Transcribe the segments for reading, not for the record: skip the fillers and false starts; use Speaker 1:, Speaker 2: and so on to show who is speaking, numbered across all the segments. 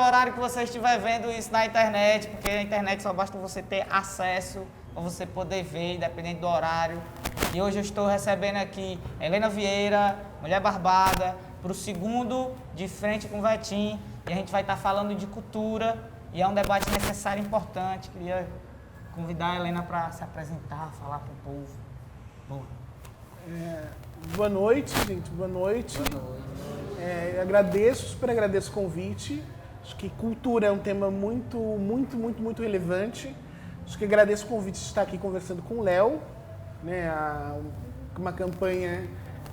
Speaker 1: horário que você estiver vendo isso na internet, porque a internet só basta você ter acesso para você poder ver, independente do horário. E hoje eu estou recebendo aqui Helena Vieira, Mulher Barbada, para o segundo De Frente com o Vetim. E a gente vai estar falando de cultura e é um debate necessário e importante. Queria convidar a Helena para se apresentar, falar para o povo. Boa.
Speaker 2: Boa noite, gente. Boa noite.
Speaker 1: Boa noite.
Speaker 2: Super agradeço o convite. Acho que cultura é um tema muito relevante. Acho que agradeço o convite de estar aqui conversando com o Léo, né? Uma campanha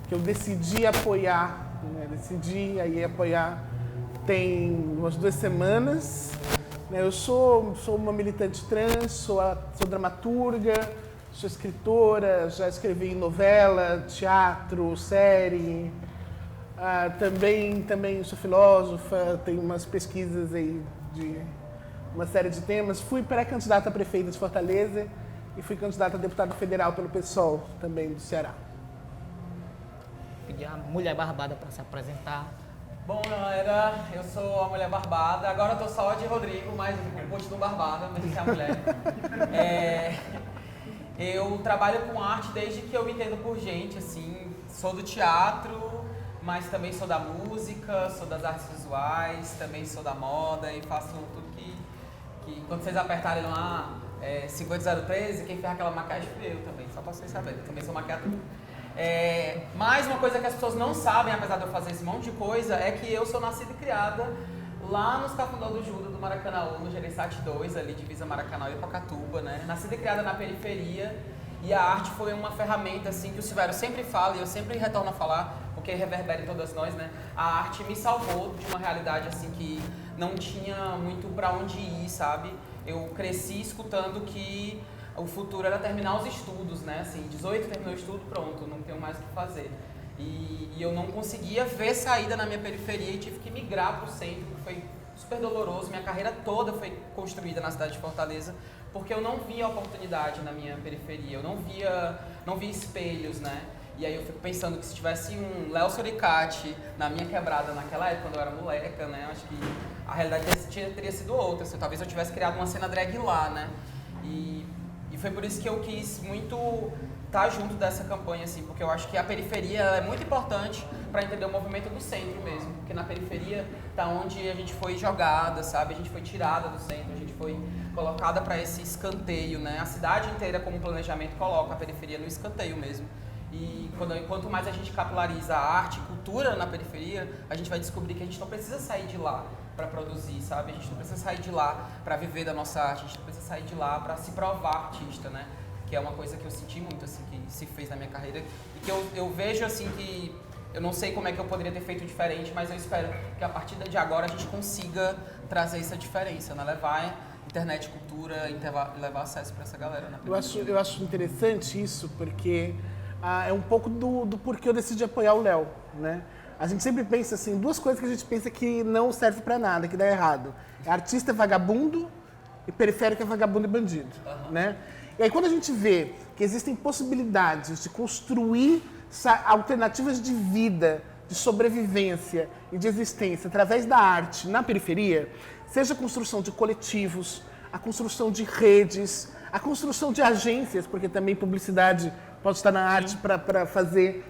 Speaker 2: que eu decidi apoiar, né? Decidi aí apoiar tem umas 2 semanas. Né? Eu sou uma militante trans, sou dramaturga, sou escritora, já escrevi novela, teatro, série. Também sou filósofa, tenho umas pesquisas aí de uma série de temas. Fui pré-candidata a prefeita de Fortaleza e fui candidata a deputada federal pelo PSOL, também do Ceará.
Speaker 1: Pedir a Mulher Barbada para se apresentar.
Speaker 3: Bom, galera, eu sou a Mulher Barbada. Agora eu tô só de Rodrigo, mas eu continuo Barbada, mas isso é a mulher. Eu trabalho com arte desde que eu me entendo por gente, assim. Sou do teatro, mas também sou da música, sou das artes visuais, também sou da moda e faço tudo que quando vocês apertarem lá 58013, quem fez aquela maquiagem fui eu também, só pra vocês saberem, também sou maquiador. Mas uma coisa que as pessoas não sabem, apesar de eu fazer esse monte de coisa, é que eu sou nascida e criada lá nos Cafundó do Judas do Maracanaú, no Gereissati 2, ali divisa Maracanã e Pacatuba, né? Nascida e criada na periferia, e a arte foi uma ferramenta assim que o Silvério sempre fala e eu sempre retorno a falar, porque reverbera em todas nós, né? A arte me salvou de uma realidade assim que não tinha muito pra onde ir, sabe? Eu cresci escutando que o futuro era terminar os estudos, né? Assim, 18 terminou o estudo, pronto, não tenho mais o que fazer. E eu não conseguia ver saída na minha periferia e tive que migrar para o centro, que foi super doloroso. Minha carreira toda foi construída na cidade de Fortaleza, porque eu não via oportunidade na minha periferia, eu não via espelhos, né? E aí eu fico pensando que se tivesse um Léo Suricati na minha quebrada naquela época, quando eu era moleca, né? Acho que a realidade teria sido outra, assim, talvez eu tivesse criado uma cena drag lá, né? E foi por isso que eu quis muito estar junto dessa campanha, assim, porque eu acho que a periferia é muito importante para entender o movimento do centro mesmo, porque na periferia tá onde a gente foi jogada, sabe? A gente foi tirada do centro, a gente foi colocada para esse escanteio, né? A cidade inteira, como planejamento, coloca a periferia no escanteio mesmo. E quanto mais a gente capilariza a arte e cultura na periferia, a gente vai descobrir que a gente não precisa sair de lá para produzir, sabe? A gente não precisa sair de lá para viver da nossa arte, a gente não precisa sair de lá para se provar artista, né? Que é uma coisa que eu senti muito, assim, que se fez na minha carreira e que eu vejo, assim, que eu não sei como é que eu poderia ter feito diferente, mas eu espero que a partir de agora a gente consiga trazer essa diferença, né? Levar internet, cultura, levar acesso para essa galera na periferia.
Speaker 2: Eu acho interessante isso, porque é um pouco do porquê eu decidi apoiar o Léo, né? A gente sempre pensa assim, 2 coisas que a gente pensa que não serve pra nada, que dá errado. Artista é vagabundo e periférico é vagabundo e bandido, né? E aí quando a gente vê que existem possibilidades de construir alternativas de vida, de sobrevivência e de existência através da arte na periferia, seja a construção de coletivos, a construção de redes, a construção de agências, porque também publicidade pode estar na arte para fazer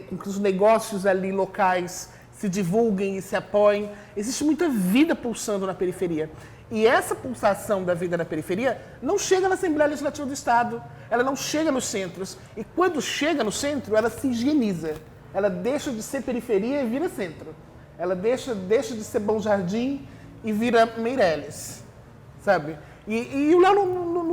Speaker 2: com que os negócios ali locais se divulguem e se apoiem. Existe muita vida pulsando na periferia. E essa pulsação da vida na periferia não chega na Assembleia Legislativa do Estado, ela não chega nos centros. E quando chega no centro, ela se higieniza. Ela deixa de ser periferia e vira centro. Ela deixa de ser Bom Jardim e vira Meireles, sabe? E o Léo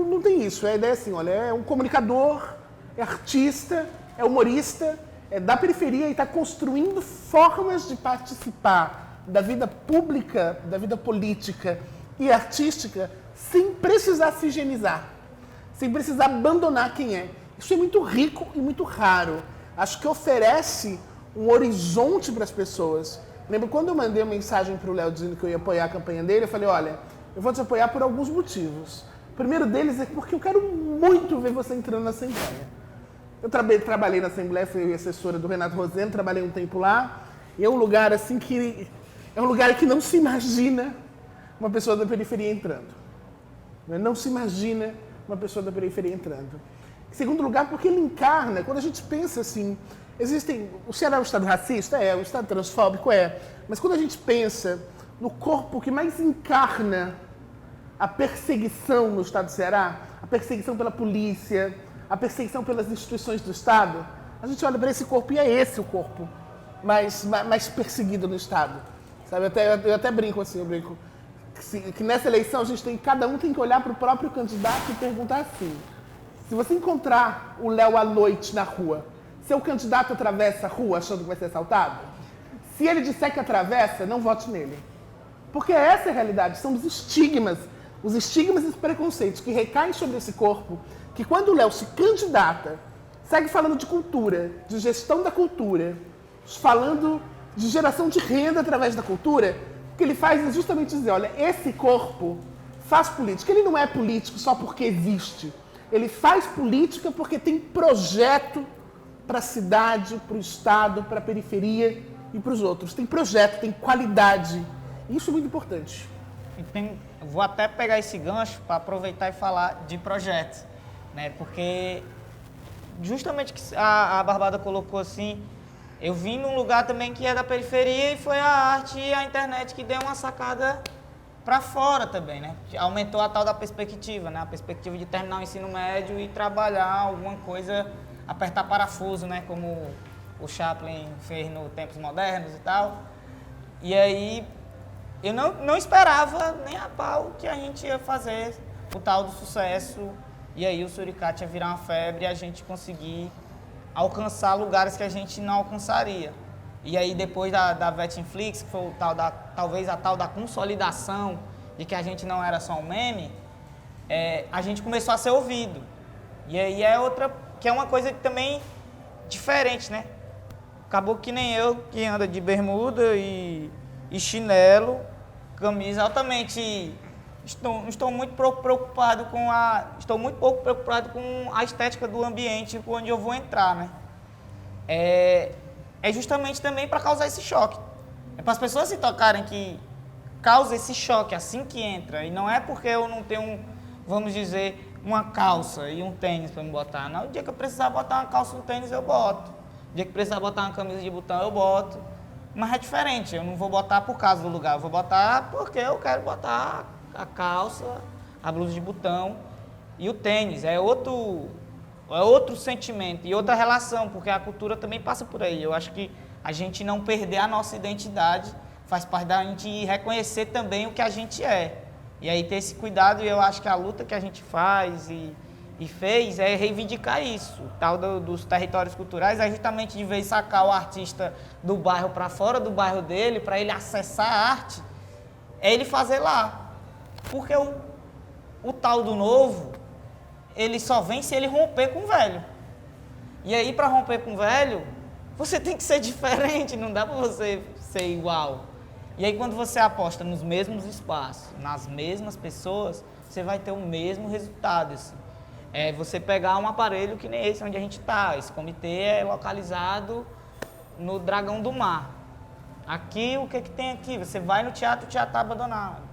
Speaker 2: não tem isso. A ideia é assim, olha, é um comunicador, é artista, é humorista, é da periferia e está construindo formas de participar da vida pública, da vida política e artística sem precisar se higienizar, sem precisar abandonar quem é. Isso é muito rico e muito raro. Acho que oferece um horizonte para as pessoas. Lembro quando eu mandei uma mensagem para o Léo dizendo que eu ia apoiar a campanha dele, eu falei, olha, eu vou te apoiar por alguns motivos. O primeiro deles é porque eu quero muito ver você entrando na Assembleia. Eu trabalhei na Assembleia, fui assessora do Renato Rosendo, trabalhei um tempo lá, e é um lugar assim que... É um lugar que não se imagina uma pessoa da periferia entrando. Né? Não se imagina uma pessoa da periferia entrando. Em segundo lugar, porque ele encarna, quando a gente pensa assim, o Ceará é um estado racista? É, um estado transfóbico? É. Mas quando a gente pensa no corpo que mais encarna a perseguição no estado do Ceará, a perseguição pela polícia, a perseguição pelas instituições do estado, a gente olha para esse corpo e é esse o corpo mais perseguido no estado. Sabe? Eu até brinco assim, que nessa eleição cada um tem que olhar para o próprio candidato e perguntar assim, se você encontrar o Léo à noite na rua, seu candidato atravessa a rua achando que vai ser assaltado? Se ele disser que atravessa, não vote nele. Porque essa é a realidade, são os estigmas e os preconceitos que recaem sobre esse corpo, que quando o Léo se candidata, segue falando de cultura, de gestão da cultura, falando de geração de renda através da cultura, o que ele faz é justamente dizer, olha, esse corpo faz política. Ele não é político só porque existe. Ele faz política porque tem projeto para a cidade, para o estado, para a periferia e para os outros. Tem projeto, tem qualidade. Isso é muito importante.
Speaker 1: Vou até pegar esse gancho para aproveitar e falar de projetos, né? Porque justamente que a Barbada colocou assim, eu vim num lugar também que é da periferia e foi a arte e a internet que deu uma sacada para fora também, né? Aumentou a tal da perspectiva, né? A perspectiva de terminar o ensino médio e trabalhar alguma coisa, apertar parafuso, né? Como o Chaplin fez no Tempos Modernos e tal. E aí eu não esperava nem a pau que a gente ia fazer o tal do sucesso. E aí o Suricate ia virar uma febre e a gente conseguir alcançar lugares que a gente não alcançaria. E aí depois da Vetinflix, que foi o talvez a tal da consolidação de que a gente não era só um meme, a gente começou a ser ouvido. E aí que é uma coisa que também diferente, né? Acabou que nem eu, que anda de bermuda e chinelo, camisa altamente... Estou muito pouco preocupado com a estética do ambiente onde eu vou entrar, né? É justamente também para causar esse choque. É para as pessoas se tocarem que causa esse choque assim que entra. E não é porque eu não tenho, vamos dizer, uma calça e um tênis para me botar. Não, o dia que eu precisar botar uma calça e um tênis, eu boto. O dia que precisar botar uma camisa de botão, eu boto. Mas é diferente, eu não vou botar por causa do lugar, eu vou botar porque eu quero botar a calça, a blusa de botão e o tênis. É outro sentimento e outra relação, porque a cultura também passa por aí. Eu acho que a gente não perder a nossa identidade faz parte da gente reconhecer também o que a gente é. E aí ter esse cuidado, e eu acho que a luta que a gente faz e fez é reivindicar isso. O tal dos territórios culturais é justamente de vez sacar o artista do bairro para fora do bairro dele, para ele acessar a arte, é ele fazer lá. Porque o tal do novo, ele só vem se ele romper com o velho. E aí, para romper com o velho, você tem que ser diferente, não dá para você ser igual. E aí, quando você aposta nos mesmos espaços, nas mesmas pessoas, você vai ter o mesmo resultado. Assim. É você pegar um aparelho que nem esse onde a gente está. Esse comitê é localizado no Dragão do Mar. Aqui, o que tem aqui? Você vai no teatro, o teatro está abandonado.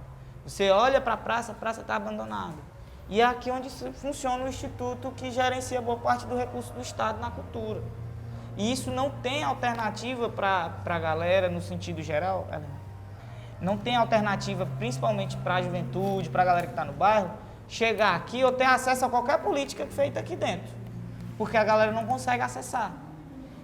Speaker 1: Você olha para a praça está abandonada. E é aqui onde funciona o instituto que gerencia boa parte do recurso do Estado na cultura. E isso não tem alternativa para a galera, no sentido geral. Não tem alternativa, principalmente para a juventude, para a galera que está no bairro, chegar aqui ou ter acesso a qualquer política feita aqui dentro. Porque a galera não consegue acessar.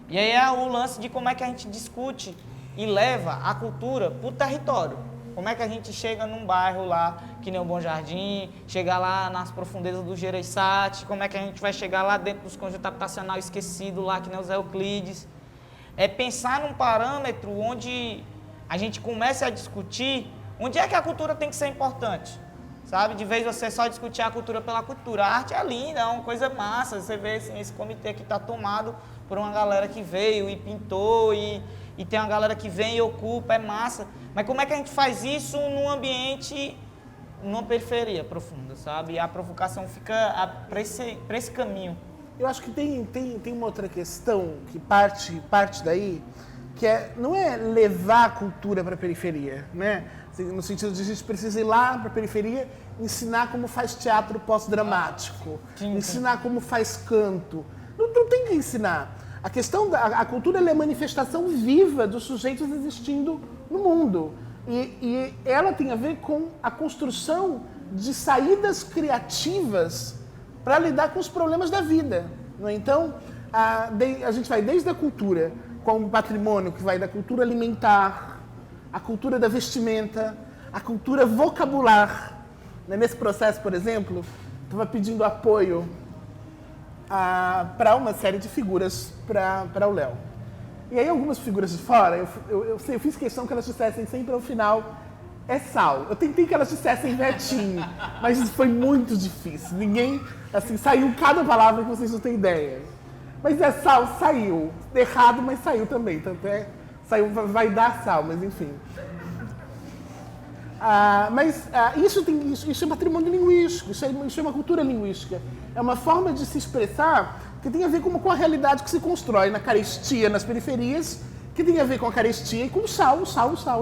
Speaker 1: E aí é o lance de como é que a gente discute e leva a cultura para o território. Como é que a gente chega num bairro lá, que nem o Bom Jardim, chegar lá nas profundezas do Gereissati, como é que a gente vai chegar lá dentro dos conjuntos habitacional esquecido lá, que nem o Zé Euclides. É pensar num parâmetro onde a gente comece a discutir onde é que a cultura tem que ser importante, sabe? De vez você só discutir a cultura pela cultura. A arte é linda, é uma coisa massa, você vê assim, esse comitê aqui está tomado por uma galera que veio e pintou e tem uma galera que vem e ocupa, é massa. Mas como é que a gente faz isso num ambiente, numa periferia profunda, sabe? E a provocação fica para esse caminho.
Speaker 2: Eu acho que tem uma outra questão que parte daí, que não é levar a cultura para a periferia, né? Assim, no sentido de a gente precisa ir lá para a periferia, ensinar como faz teatro pós-dramático, ensinar como faz canto. Não tem que ensinar. A questão a cultura ela é a manifestação viva dos sujeitos existindo no mundo. E ela tem a ver com a construção de saídas criativas para lidar com os problemas da vida. Não é? Então, a gente vai desde a cultura, como patrimônio, que vai da cultura alimentar, a cultura da vestimenta, a cultura vocabular. Nesse processo, por exemplo, estava pedindo apoio para uma série de figuras para o Léo. E aí algumas figuras de fora, eu fiz questão que elas dissessem sempre ao final, é Sal. Eu tentei que elas dissessem Vetinho, mas isso foi muito difícil. Ninguém, assim, saiu cada palavra que vocês não têm ideia. Mas é Sal, saiu. Errado, mas saiu também. Tanto é, saiu, vai dar Sal, mas enfim. Isso é patrimônio linguístico, isso é uma cultura linguística. É uma forma de se expressar que tem a ver com a realidade que se constrói na carestia, nas periferias, que tem a ver com a carestia e com o sal,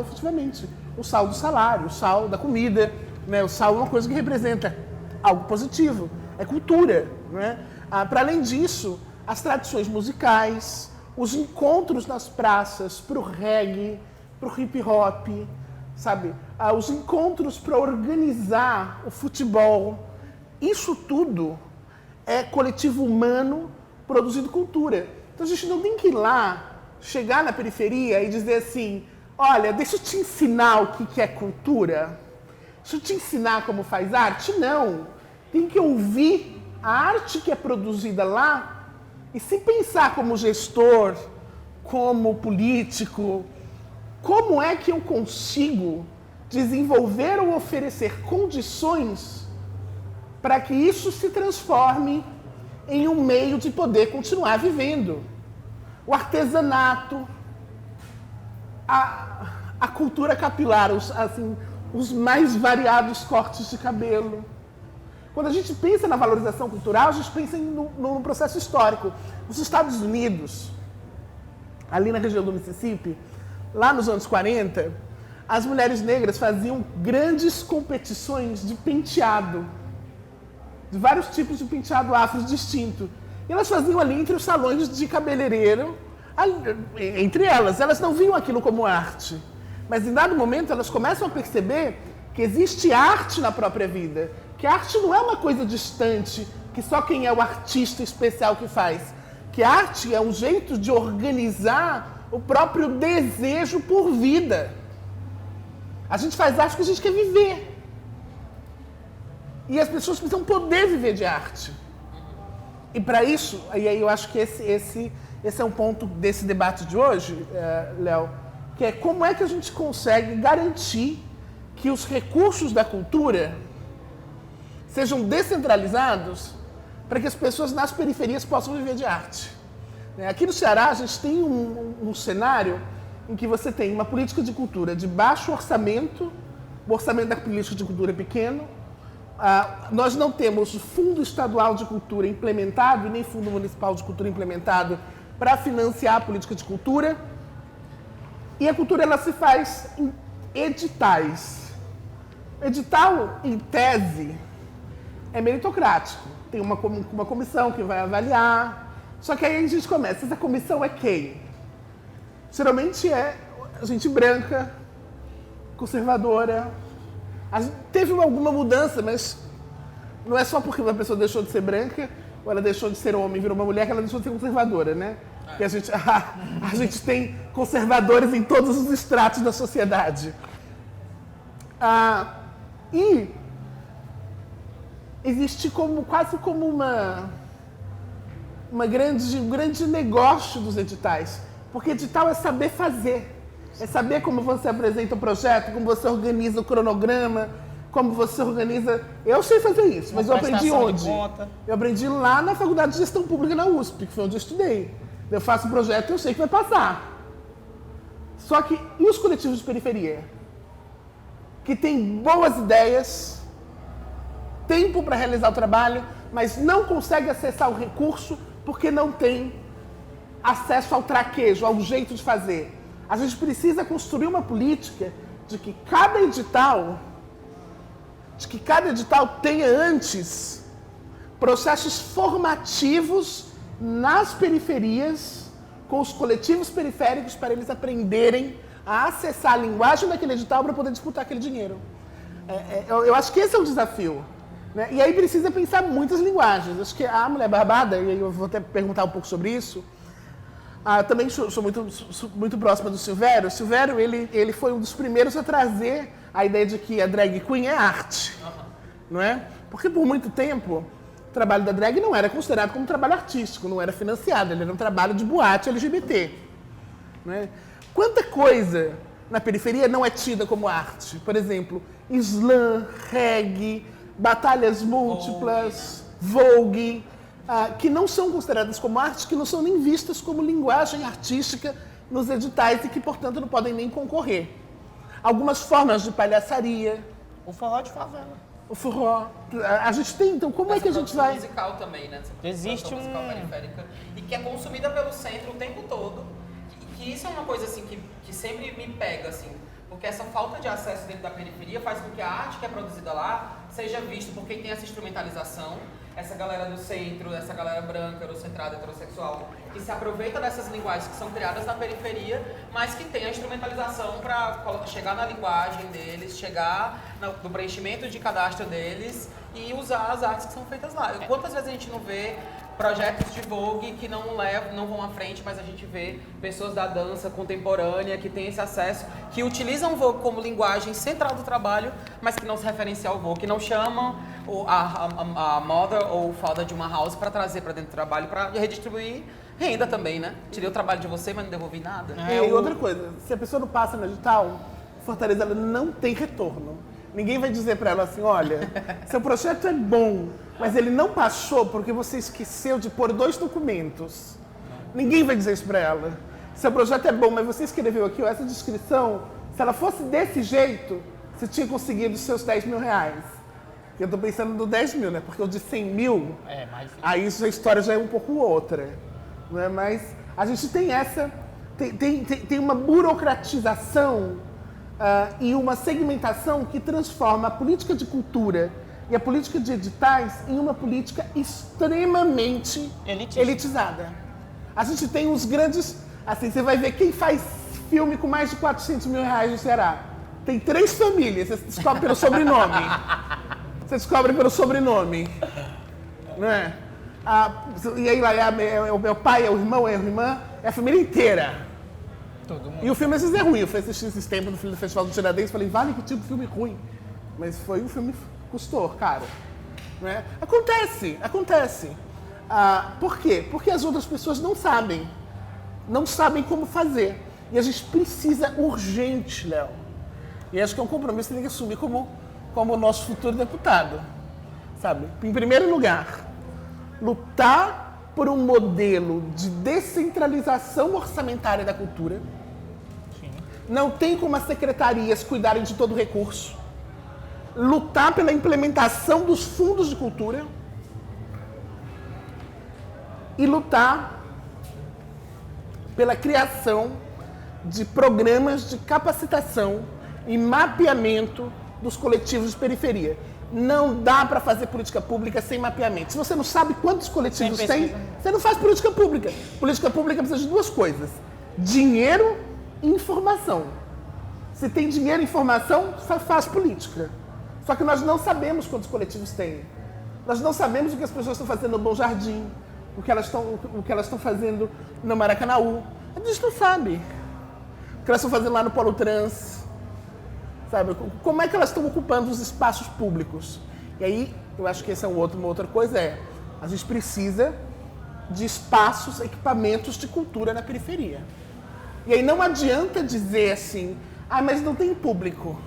Speaker 2: efetivamente. O sal do salário, o sal da comida, né? O sal é uma coisa que representa algo positivo, é cultura. Né? Para além disso, as tradições musicais, os encontros nas praças para o reggae, para o hip hop, sabe? Os encontros para organizar o futebol, isso tudo é coletivo humano produzindo cultura. Então a gente não tem que ir lá, chegar na periferia e dizer assim, olha, deixa eu te ensinar o que é cultura, deixa eu te ensinar como faz arte. Não, tem que ouvir a arte que é produzida lá e se pensar como gestor, como político, como é que eu consigo desenvolver ou oferecer condições para que isso se transforme em um meio de poder continuar vivendo. O artesanato, a cultura capilar, os mais variados cortes de cabelo. Quando a gente pensa na valorização cultural, a gente pensa num processo histórico. Os Estados Unidos, ali na região do Mississippi, lá nos anos 40, as mulheres negras faziam grandes competições de penteado, de vários tipos de penteado afro distinto. E elas faziam ali entre os salões de cabeleireiro, entre elas não viam aquilo como arte. Mas em dado momento elas começam a perceber que existe arte na própria vida, que a arte não é uma coisa distante, que só quem é o artista especial que faz, que a arte é um jeito de organizar o próprio desejo por vida. A gente faz arte porque a gente quer viver. E as pessoas precisam poder viver de arte. E para isso, e aí eu acho que esse é um ponto desse debate de hoje, Léo, que é como é que a gente consegue garantir que os recursos da cultura sejam descentralizados para que as pessoas nas periferias possam viver de arte. Aqui no Ceará, a gente tem um cenário em que você tem uma política de cultura de baixo orçamento, o orçamento da política de cultura é pequeno, nós não temos fundo estadual de cultura implementado e nem fundo municipal de cultura implementado para financiar a política de cultura, e a cultura ela se faz em editais. Edital, em tese, é meritocrático. Tem uma comissão que vai avaliar, só que aí a gente começa, essa comissão é quem? Geralmente é gente branca, conservadora. Teve alguma mudança, mas não é só porque uma pessoa deixou de ser branca, ou ela deixou de ser homem e virou uma mulher, que ela deixou de ser conservadora, né? Porque a gente tem conservadores em todos os estratos da sociedade. E existe quase como um grande negócio dos editais. Porque edital é saber fazer. É saber como você apresenta o projeto, como você organiza o cronograma, como você organiza... Eu sei fazer isso, mas eu aprendi onde? Eu aprendi lá na Faculdade de Gestão Pública na USP, que foi onde eu estudei. Eu faço o projeto e eu sei que vai passar. Só que, e os coletivos de periferia? Que têm boas ideias, tempo para realizar o trabalho, mas não consegue acessar o recurso porque não tem acesso ao traquejo, ao jeito de fazer. A gente precisa construir uma política de que cada edital tenha antes processos formativos nas periferias, com os coletivos periféricos, para eles aprenderem a acessar a linguagem daquele edital para poder disputar aquele dinheiro. Eu acho que esse é o desafio. Né? E aí precisa pensar muitas linguagens. Acho que a Mulher Barbada, e aí eu vou até perguntar um pouco sobre isso, também sou muito próxima do Silvério. O Silvério, ele foi um dos primeiros a trazer a ideia de que a drag queen é arte. Não é? Porque por muito tempo, o trabalho da drag não era considerado como um trabalho artístico, não era financiado, ele era um trabalho de boate LGBT. Não é? Quanta coisa na periferia não é tida como arte? Por exemplo, slam, reggae, batalhas múltiplas, vogue, que não são consideradas como arte, que não são nem vistas como linguagem artística nos editais e que, portanto, não podem nem concorrer. Algumas formas de palhaçaria.
Speaker 1: O forró de favela.
Speaker 2: O forró. A gente tem, então, como é que a gente vai...
Speaker 3: musical também, né?
Speaker 1: Existe
Speaker 3: musical periférica, e que é consumida pelo centro o tempo todo. Que isso é uma coisa, assim, que sempre me pega, assim. Porque essa falta de acesso dentro da periferia faz com que a arte que é produzida lá seja vista por quem tem essa instrumentalização, essa galera do centro, essa galera branca, eurocentrada, heterossexual, que se aproveita dessas linguagens que são criadas na periferia, mas que tem a instrumentalização para chegar na linguagem deles, chegar no preenchimento de cadastro deles e usar as artes que são feitas lá. Quantas vezes a gente não vê projetos de Vogue que não vão à frente, mas a gente vê pessoas da dança contemporânea que têm esse acesso, que utilizam o Vogue como linguagem central do trabalho, mas que não se referenciam ao Vogue, que não chamam a mother ou o founder de uma house para trazer para dentro do trabalho, para redistribuir renda também, né? Tirei o trabalho de você, mas não devolvi nada.
Speaker 2: E outra coisa, se a pessoa não passa no edital, Fortaleza ela não tem retorno. Ninguém vai dizer para ela assim, olha, seu projeto é bom, mas ele não passou porque você esqueceu de pôr 2 documentos. Ninguém vai dizer isso para ela. Seu projeto é bom, mas você escreveu aqui, ó, essa descrição, se ela fosse desse jeito, você tinha conseguido os seus 10 mil reais. Eu estou pensando no 10 mil, né? Porque o de 100 mil, aí isso, a história já é um pouco outra. Não é? Mas a gente tem essa, tem uma burocratização e uma segmentação que transforma a política de cultura e a política de editais em uma política extremamente elitizada. A gente tem os grandes... Assim, você vai ver quem faz filme com mais de 400 mil reais no Ceará. Tem 3 famílias, você descobre pelo sobrenome. Você descobre pelo sobrenome. Não é? E aí lá é o meu pai, é o irmão, é a irmã, é a família inteira. E o filme às vezes é ruim. Eu fui assistir esses tempos no Festival do Tiradentes e falei, vale que tipo filme ruim. Mas foi um filme que custou, caro. Não é? Acontece. Por quê? Porque as outras pessoas não sabem como fazer. E a gente precisa urgente, Léo. E acho que é um compromisso que tem que assumir como o nosso futuro deputado. Sabe? Em primeiro lugar, lutar por um modelo de descentralização orçamentária da cultura. Sim. Não tem como as secretarias cuidarem de todo o recurso. Lutar pela implementação dos fundos de cultura. E lutar pela criação de programas de capacitação e mapeamento dos coletivos de periferia. Não dá para fazer política pública sem mapeamento. Se você não sabe quantos coletivos tem, você não faz política pública. Política pública precisa de 2 coisas: dinheiro e informação. Se tem dinheiro e informação, só faz política. Só que nós não sabemos quantos coletivos tem. Nós não sabemos o que as pessoas estão fazendo no Bom Jardim, o que elas estão fazendo no Maracanaú. A gente não sabe. O que elas estão fazendo lá no Polo Trans. Sabe? Como é que elas estão ocupando os espaços públicos? E aí, eu acho que essa é uma outra coisa, a gente precisa de espaços, equipamentos de cultura na periferia. E aí não adianta dizer assim, mas não tem público.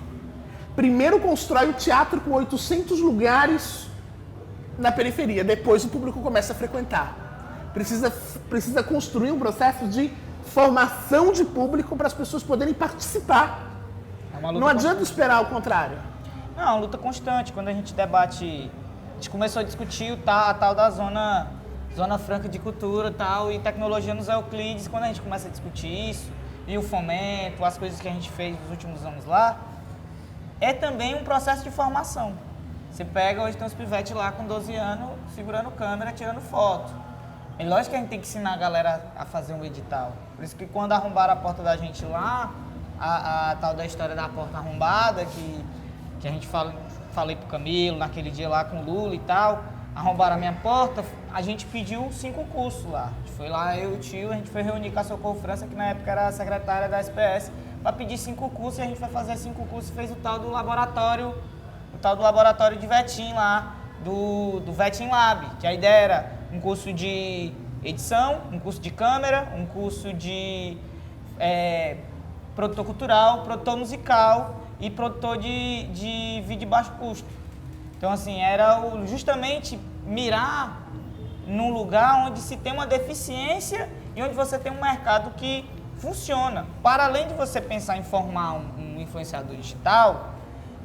Speaker 2: Primeiro constrói o teatro com 800 lugares na periferia, depois o público começa a frequentar. Precisa construir um processo de formação de público para as pessoas poderem participar. Não adianta esperar o contrário.
Speaker 1: Não, é uma luta constante. Quando a gente debate, a gente começou a discutir a tal da zona franca de cultura tal, e tecnologia nos Euclides. Quando a gente começa a discutir isso, e o fomento, as coisas que a gente fez nos últimos anos lá, é também um processo de formação. Você pega, hoje tem uns pivetes lá com 12 anos, segurando câmera, tirando foto. É lógico que a gente tem que ensinar a galera a fazer um edital. Por isso que quando arrombaram a porta da gente lá, a tal da história da porta arrombada, que a gente falei pro Camilo, naquele dia lá com o Lula e tal, arrombaram a minha porta, a gente pediu 5 cursos lá. A gente foi lá, eu e o tio, a gente foi reunir com a Socorro França, que na época era a secretária da SPS, para pedir 5 cursos, e a gente foi fazer 5 cursos e fez o tal do laboratório de Vetim lá, do Vetim Lab, que a ideia era um curso de edição, um curso de câmera, um curso de produtor cultural, produtor musical e produtor de vídeo de baixo custo. Então, assim, era justamente mirar num lugar onde se tem uma deficiência e onde você tem um mercado que funciona. Para além de você pensar em formar um influenciador digital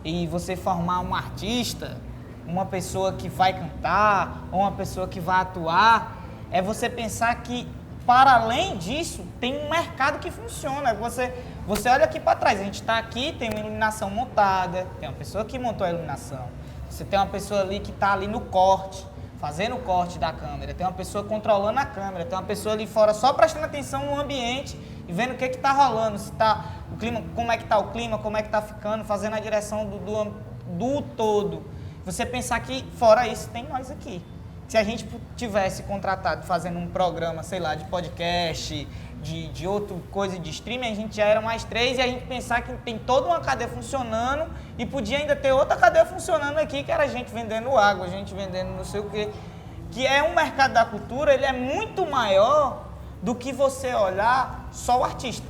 Speaker 1: e você formar um artista, uma pessoa que vai cantar ou uma pessoa que vai atuar, é você pensar que, para além disso, tem um mercado que funciona. Você olha aqui para trás, a gente está aqui, tem uma iluminação montada, tem uma pessoa que montou a iluminação. Você tem uma pessoa ali que está ali no corte, fazendo o corte da câmera. Tem uma pessoa controlando a câmera. Tem uma pessoa ali fora só prestando atenção no ambiente e vendo o que está rolando. Se tá, o clima, como é que está o clima, como é que está ficando, fazendo a direção do todo. Você pensar que fora isso tem nós aqui. Se a gente tivesse contratado fazendo um programa, sei lá, de podcast, de outra coisa de streaming, a gente já era mais 3 e a gente pensar que tem toda uma cadeia funcionando e podia ainda ter outra cadeia funcionando aqui, que era a gente vendendo água, a gente vendendo não sei o quê. Que é um mercado da cultura, ele é muito maior do que você olhar só o artista.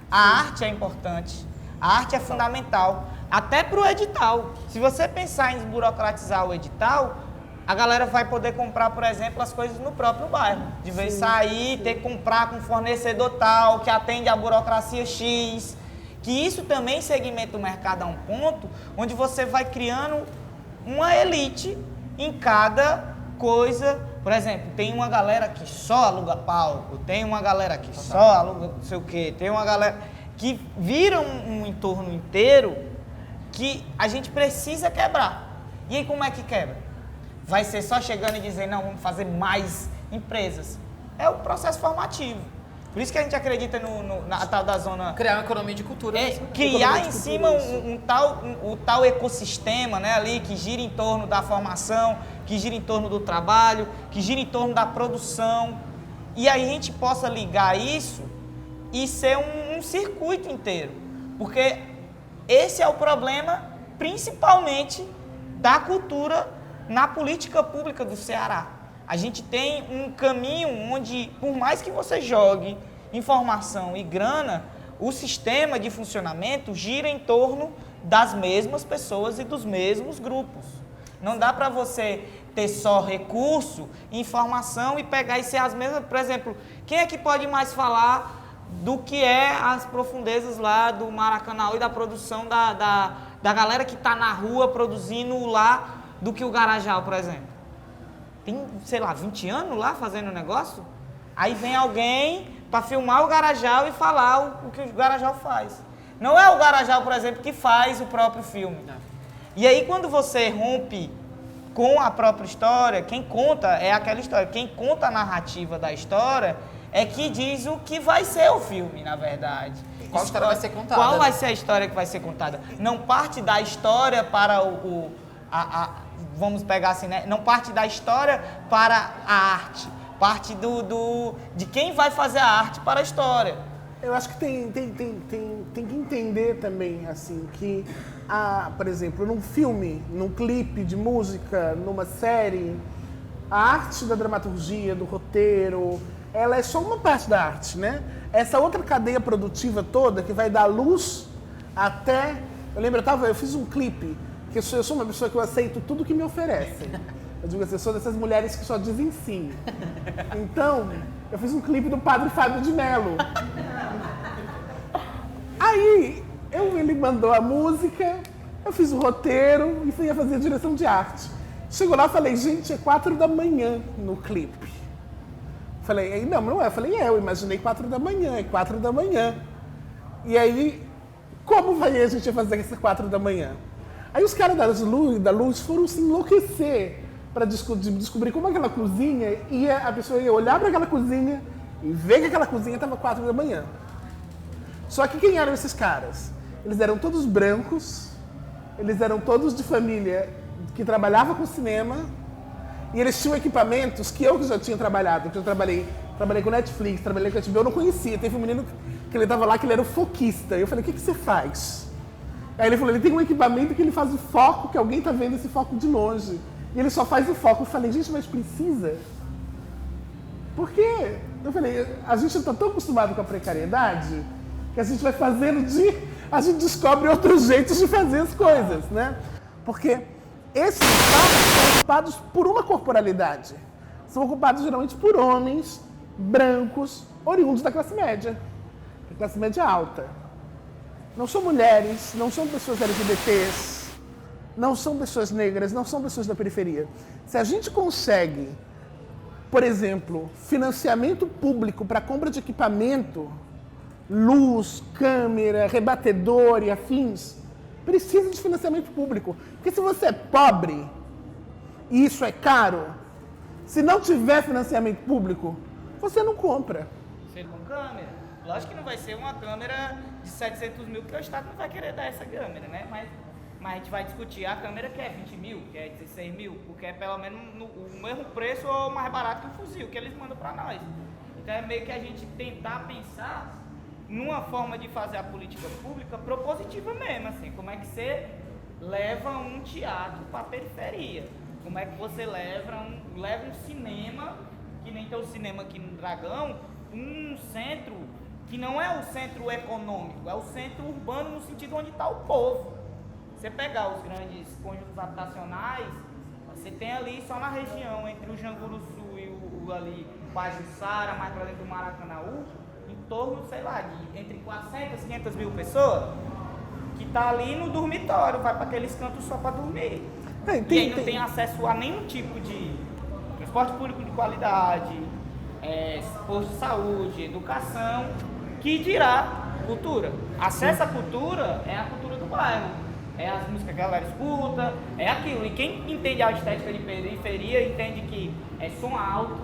Speaker 1: A arte é importante, a arte é fundamental, até para o edital. Se você pensar em desburocratizar o edital, a galera vai poder comprar, por exemplo, as coisas no próprio bairro. De vez em sair, ter que comprar com um fornecedor tal, que atende a burocracia X. Que isso também segmenta o mercado a um ponto onde você vai criando uma elite em cada coisa. Por exemplo, tem uma galera que só aluga palco, tem uma galera que só aluga não sei o quê, tem uma galera que vira um entorno inteiro que a gente precisa quebrar. E aí como é que quebra? Vai ser só chegando e dizer, não, vamos fazer mais empresas. É o processo formativo. Por isso que a gente acredita na tal da zona...
Speaker 3: Criar uma economia de cultura.
Speaker 1: Criar em cima o tal ecossistema, né, ali, que gira em torno da formação, que gira em torno do trabalho, que gira em torno da produção. E aí a gente possa ligar isso e ser um circuito inteiro. Porque esse é o problema, principalmente, da cultura na política pública do Ceará. A gente tem um caminho onde, por mais que você jogue informação e grana, o sistema de funcionamento gira em torno das mesmas pessoas e dos mesmos grupos. Não dá para você ter só recurso, informação e pegar e ser as mesmas... Por exemplo, quem é que pode mais falar do que é as profundezas lá do Maracanã e da produção da galera que está na rua produzindo lá, do que o Garajal, por exemplo? Tem, sei lá, 20 anos lá fazendo o negócio? Aí vem alguém para filmar o Garajal e falar o que o Garajal faz. Não é o Garajal, por exemplo, que faz o próprio filme. E aí, quando você rompe com a própria história, quem conta é aquela história. Quem conta a narrativa da história é que diz o que vai ser o filme, na verdade.
Speaker 3: Qual história vai ser contada?
Speaker 1: Qual vai ser a história que vai ser contada? Não parte da história para vamos pegar assim, né? Não parte da história para a arte. Parte de quem vai fazer a arte para a história.
Speaker 2: Eu acho que tem que entender também, assim, que, por exemplo, num filme, num clipe de música, numa série, a arte da dramaturgia, do roteiro, ela é só uma parte da arte, né? Essa outra cadeia produtiva toda que vai dar luz até... Eu lembro, eu fiz um clipe, que eu sou uma pessoa que eu aceito tudo que me oferecem. Eu digo assim, eu sou dessas mulheres que só dizem sim. Então, eu fiz um clipe do Padre Fábio de Mello. Aí, ele mandou a música, eu fiz o roteiro e fui fazer a direção de arte. Chegou lá e falei, gente, é 4 da manhã no clipe. Falei, não é. Eu falei, eu imaginei 4 da manhã, é 4 da manhã. E aí, como vai a gente fazer esse 4 da manhã? Aí os caras da luz foram se enlouquecer para descobrir como aquela cozinha a pessoa ia olhar para aquela cozinha e ver que aquela cozinha estava 4 da manhã. Só que quem eram esses caras? Eles eram todos brancos, eles eram todos de família que trabalhava com cinema e eles tinham equipamentos que eu já tinha trabalhado, que eu trabalhei com Netflix, trabalhei com a HBO, eu não conhecia. Teve um menino que ele estava lá que ele era o foquista. Eu falei, o que você faz? Aí ele falou, ele tem um equipamento que ele faz o foco, que alguém está vendo esse foco de longe. E ele só faz o foco. Eu falei, gente, mas precisa? Por quê? Eu falei, a gente está tão acostumado com a precariedade que a gente vai fazendo a gente descobre outros jeitos de fazer as coisas, né? Porque esses espaços são ocupados por uma corporalidade. São ocupados geralmente por homens brancos, oriundos da classe média alta. Não são mulheres, não são pessoas LGBTs, não são pessoas negras, não são pessoas da periferia. Se a gente consegue, por exemplo, financiamento público para compra de equipamento, luz, câmera, rebatedor e afins, precisa de financiamento público. Porque se você é pobre e isso é caro, se não tiver financiamento público, você não compra.
Speaker 1: Ser com câmera? Lógico que não vai ser uma câmera de 700 mil, porque o Estado não vai querer dar essa câmera, né? Mas a gente vai discutir a câmera que é 20 mil, que é 16 mil, porque é pelo menos o mesmo preço ou mais barato que o fuzil que eles mandam para nós. Então é meio que a gente tentar pensar numa forma de fazer a política pública propositiva mesmo, assim, como é que você leva um teatro para a periferia, como é que você leva um cinema, que nem tem o cinema aqui no Dragão, um centro que não é o centro econômico, é o centro urbano no sentido onde está o povo. Você pegar os grandes conjuntos habitacionais, você tem ali só na região, entre o Janguruçu e o ali, Pajuçara, mais para dentro do Maracanaú, em torno, sei lá, de entre 400 e 500 mil pessoas, que tá ali no dormitório, vai para aqueles cantos só para dormir. E aí não tem acesso a nenhum tipo de transporte público de qualidade, posto de saúde, educação, que dirá cultura. Acesso à cultura é a cultura do bairro. É as músicas que a galera escuta, é aquilo. E quem entende a estética de periferia entende que é som alto,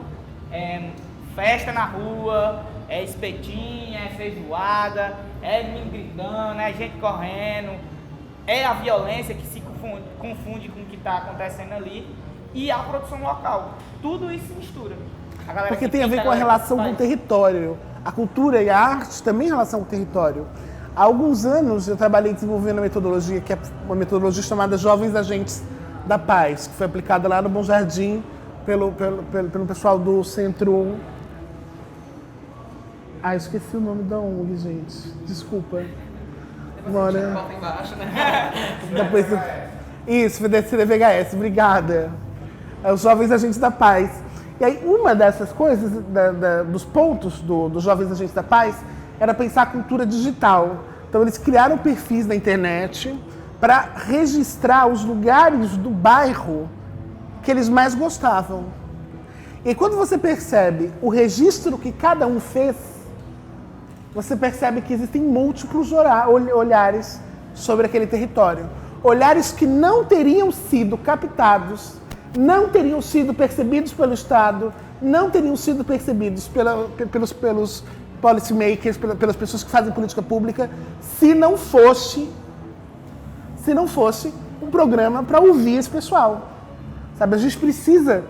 Speaker 1: é festa na rua, é espetinho, é feijoada, é menino gritando, é gente correndo, é a violência que se confunde com o que está acontecendo ali e a produção local. Tudo isso se mistura.
Speaker 2: Porque tem a ver com a relação com o território. A cultura e a arte também em relação ao território. Há alguns anos eu trabalhei desenvolvendo uma metodologia que é uma metodologia chamada Jovens Agentes da Paz, que foi aplicada lá no Bom Jardim pelo pessoal do Centro... Ah, esqueci o nome da ONG, gente. Desculpa.
Speaker 3: Bora. Bota embaixo, né?
Speaker 2: Depois... Isso, CDVHS, obrigada. É os Jovens Agentes da Paz. E aí, uma dessas coisas, dos pontos dos Jovens Agentes da Paz, era pensar a cultura digital. Então, eles criaram perfis na internet para registrar os lugares do bairro que eles mais gostavam. E quando você percebe o registro que cada um fez, você percebe que existem múltiplos olhares sobre aquele território. Olhares que não teriam sido captados, não teriam sido percebidos pelo Estado, não teriam sido percebidos pelos policymakers, pelas pessoas que fazem política pública, se não fosse um programa para ouvir esse pessoal. Sabe, a gente precisa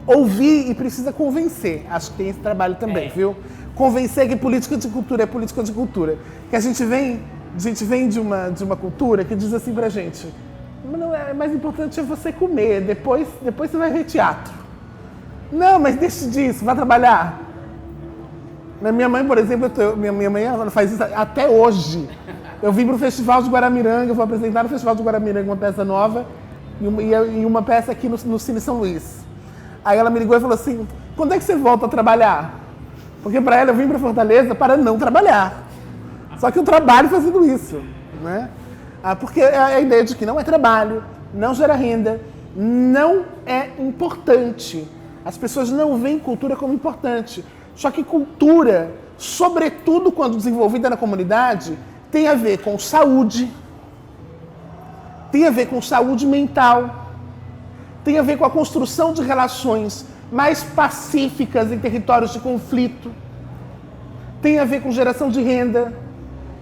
Speaker 2: ouvir e precisa convencer. Acho que tem esse trabalho também, viu? Convencer que política de cultura é política de cultura. Que a gente vem de uma cultura que diz assim pra gente: não é mais importante é você comer, depois você vai ver teatro. Não, mas deixe disso, vá trabalhar. Minha mãe, por exemplo, minha mãe faz isso até hoje. Eu vim pro Festival de Guaramiranga, eu vou apresentar no Festival de Guaramiranga uma peça nova e uma peça aqui no Cine São Luís. Aí ela me ligou e falou assim: quando é que você volta a trabalhar? Porque para ela eu vim para Fortaleza para não trabalhar. Só que eu trabalho fazendo isso, né? Porque é a ideia de que não é trabalho, não gera renda, não é importante. As pessoas não veem cultura como importante. Só que cultura, sobretudo quando desenvolvida na comunidade, tem a ver com saúde, tem a ver com saúde mental, tem a ver com a construção de relações mais pacíficas em territórios de conflito, tem a ver com geração de renda,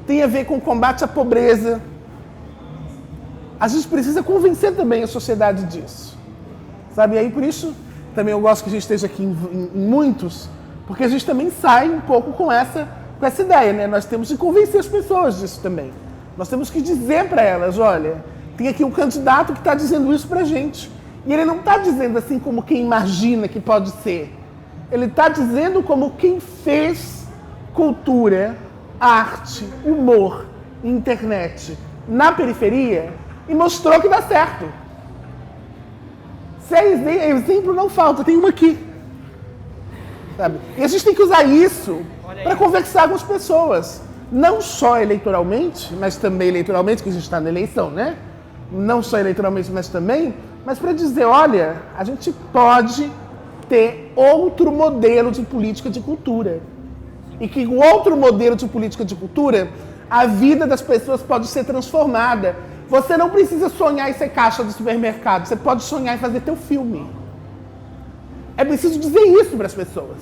Speaker 2: tem a ver com combate à pobreza. A gente precisa convencer também a sociedade disso. Sabe? E aí, por isso, também eu gosto que a gente esteja aqui em muitos, porque a gente também sai um pouco com essa ideia, né? Nós temos que convencer as pessoas disso também. Nós temos que dizer para elas, olha, tem aqui um candidato que está dizendo isso para a gente. E ele não está dizendo assim como quem imagina que pode ser. Ele está dizendo como quem fez cultura, arte, humor, internet na periferia e mostrou que dá certo. Se é exemplo, não falta, tem uma aqui. Sabe? E a gente tem que usar isso para conversar com as pessoas. Não só eleitoralmente, mas também eleitoralmente, que a gente está na eleição, né? Não só eleitoralmente, mas também, mas para dizer, olha, a gente pode ter outro modelo de política de cultura. E que com outro modelo de política de cultura, a vida das pessoas pode ser transformada. Você não precisa sonhar em ser caixa do supermercado, você pode sonhar em fazer teu filme. É preciso dizer isso para as pessoas.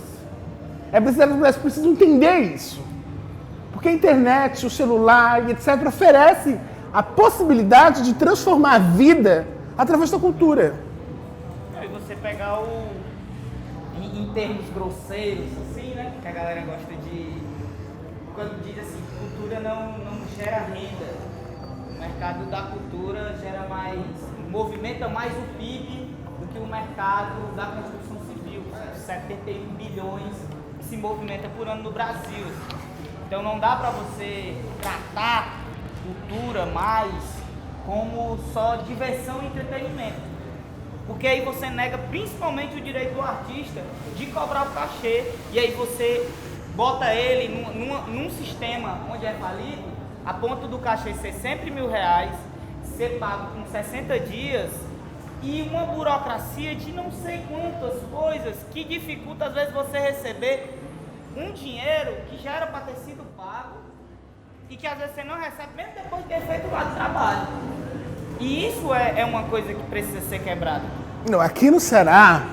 Speaker 2: É preciso entender isso. Porque a internet, o celular, etc., oferece a possibilidade de transformar a vida através da cultura.
Speaker 1: E você pegar em termos grosseiros, assim, né? Que a galera gosta de... Quando diz assim, cultura não gera renda. O mercado da cultura gera mais... movimenta mais o PIB do que o mercado da construção civil. 71 bilhões que se movimenta por ano no Brasil. Então não dá para você tratar cultura mais como só diversão e entretenimento. Porque aí você nega principalmente o direito do artista de cobrar o cachê, e aí você bota ele num sistema onde é falido, a ponto do cachê ser sempre R$1.000, ser pago com 60 dias, e uma burocracia de não sei quantas coisas que dificulta às vezes você receber um dinheiro que já era para ter sido pago e que às vezes você não recebe mesmo depois de ter feito lá o trabalho. E isso é uma coisa que precisa ser quebrada.
Speaker 2: Não, aqui no Ceará,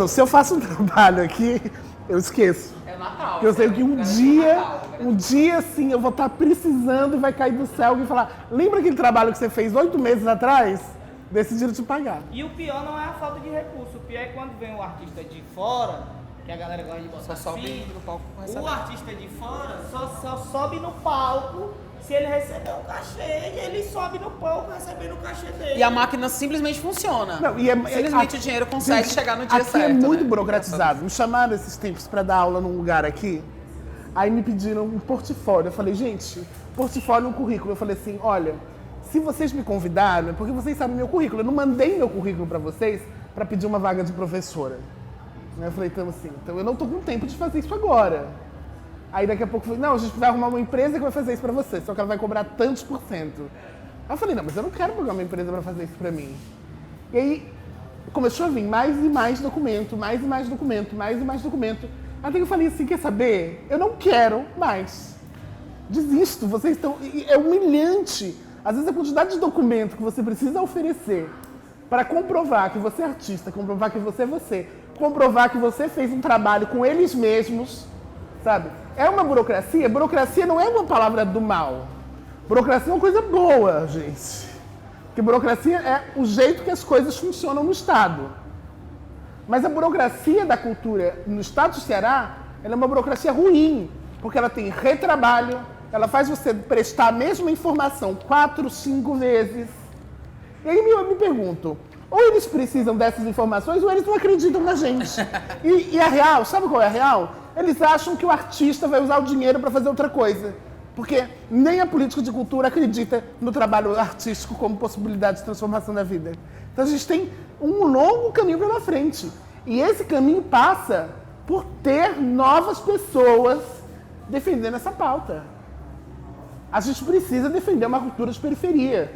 Speaker 2: se eu faço um trabalho aqui, eu esqueço.
Speaker 3: É Natal.
Speaker 2: Porque eu sei que um dia assim, eu vou estar precisando e vai cair do céu e falar, lembra aquele trabalho que você fez 8 meses atrás? Decidiram te pagar.
Speaker 1: E o pior não é a falta de recurso, o pior é quando vem o artista de fora, que a galera gosta de botar
Speaker 3: Só sobe
Speaker 1: assim,
Speaker 3: no palco com
Speaker 1: o
Speaker 3: recebendo.
Speaker 1: artista de fora só sobe no palco se ele receber o cachê, e ele sobe no palco recebendo o cachê dele.
Speaker 3: E a máquina simplesmente funciona.
Speaker 2: Não,
Speaker 3: Simplesmente o dinheiro consegue
Speaker 2: gente,
Speaker 3: chegar no dia
Speaker 2: aqui
Speaker 3: certo.
Speaker 2: é muito
Speaker 3: né?
Speaker 2: burocratizado. Me chamaram esses tempos para dar aula num lugar aqui. Aí me pediram um portfólio. Eu falei, gente, portfólio é um currículo. Eu falei assim, olha, se vocês me convidaram, é porque vocês sabem meu currículo. Eu não mandei meu currículo para vocês para pedir uma vaga de professora. Eu falei, então eu não tô com tempo de fazer isso agora. Aí daqui a pouco eu falei, não, a gente vai arrumar uma empresa que vai fazer isso para você, só que ela vai cobrar tantos %. Aí eu falei, não, mas eu não quero pagar uma empresa para fazer isso para mim. E aí começou a vir mais e mais documento, mais e mais documento, mais e mais documento. Até que eu falei assim, quer saber? Eu não quero mais. Desisto, vocês estão... É humilhante. Às vezes a quantidade de documento que você precisa oferecer para comprovar que você é artista, comprovar que você é você, comprovar que você fez um trabalho com eles mesmos, sabe? É uma burocracia. Burocracia não é uma palavra do mal. Burocracia é uma coisa boa, gente. Porque burocracia é o jeito que as coisas funcionam no Estado. Mas a burocracia da cultura no Estado do Ceará, ela é uma burocracia ruim, porque ela tem retrabalho, ela faz você prestar a mesma informação 4, 5 vezes. E aí eu me pergunto, ou eles precisam dessas informações ou eles não acreditam na gente. E a real, sabe qual é a real? Eles acham que o artista vai usar o dinheiro para fazer outra coisa. Porque nem a política de cultura acredita no trabalho artístico como possibilidade de transformação da vida. Então a gente tem um longo caminho pela frente. E esse caminho passa por ter novas pessoas defendendo essa pauta. A gente precisa defender uma cultura de periferia.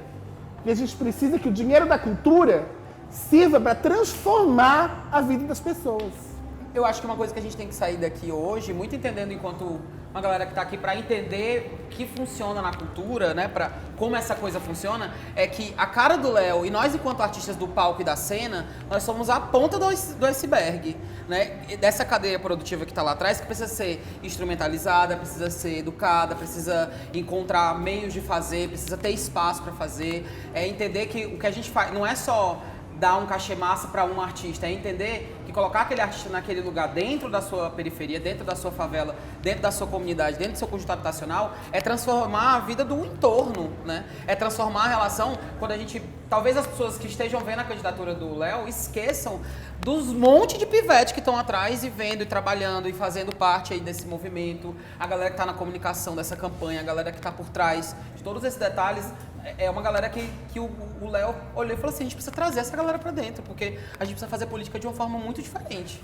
Speaker 2: Porque a gente precisa que o dinheiro da cultura sirva para transformar a vida das pessoas.
Speaker 3: Eu acho que uma coisa que a gente tem que sair daqui hoje, muito entendendo enquanto uma galera que está aqui para entender o que funciona na cultura, né, para como essa coisa funciona, é que a cara do Léo e nós enquanto artistas do palco e da cena, nós somos a ponta do iceberg, né, dessa cadeia produtiva que está lá atrás, que precisa ser instrumentalizada, precisa ser educada, precisa encontrar meios de fazer, precisa ter espaço para fazer, entender que o que a gente faz não é só dar um cachê massa para um artista, é entender que colocar aquele artista naquele lugar dentro da sua periferia, dentro da sua favela, dentro da sua comunidade, dentro do seu conjunto habitacional, é transformar a vida do entorno, né? É transformar a relação, quando a gente, talvez as pessoas que estejam vendo a candidatura do Léo esqueçam dos monte de pivete que estão atrás e vendo e trabalhando e fazendo parte aí desse movimento, a galera que está na comunicação dessa campanha, a galera que está por trás de todos esses detalhes. É uma galera que o Léo olhou e falou assim, a gente precisa trazer essa galera pra dentro, porque a gente precisa fazer política de uma forma muito diferente.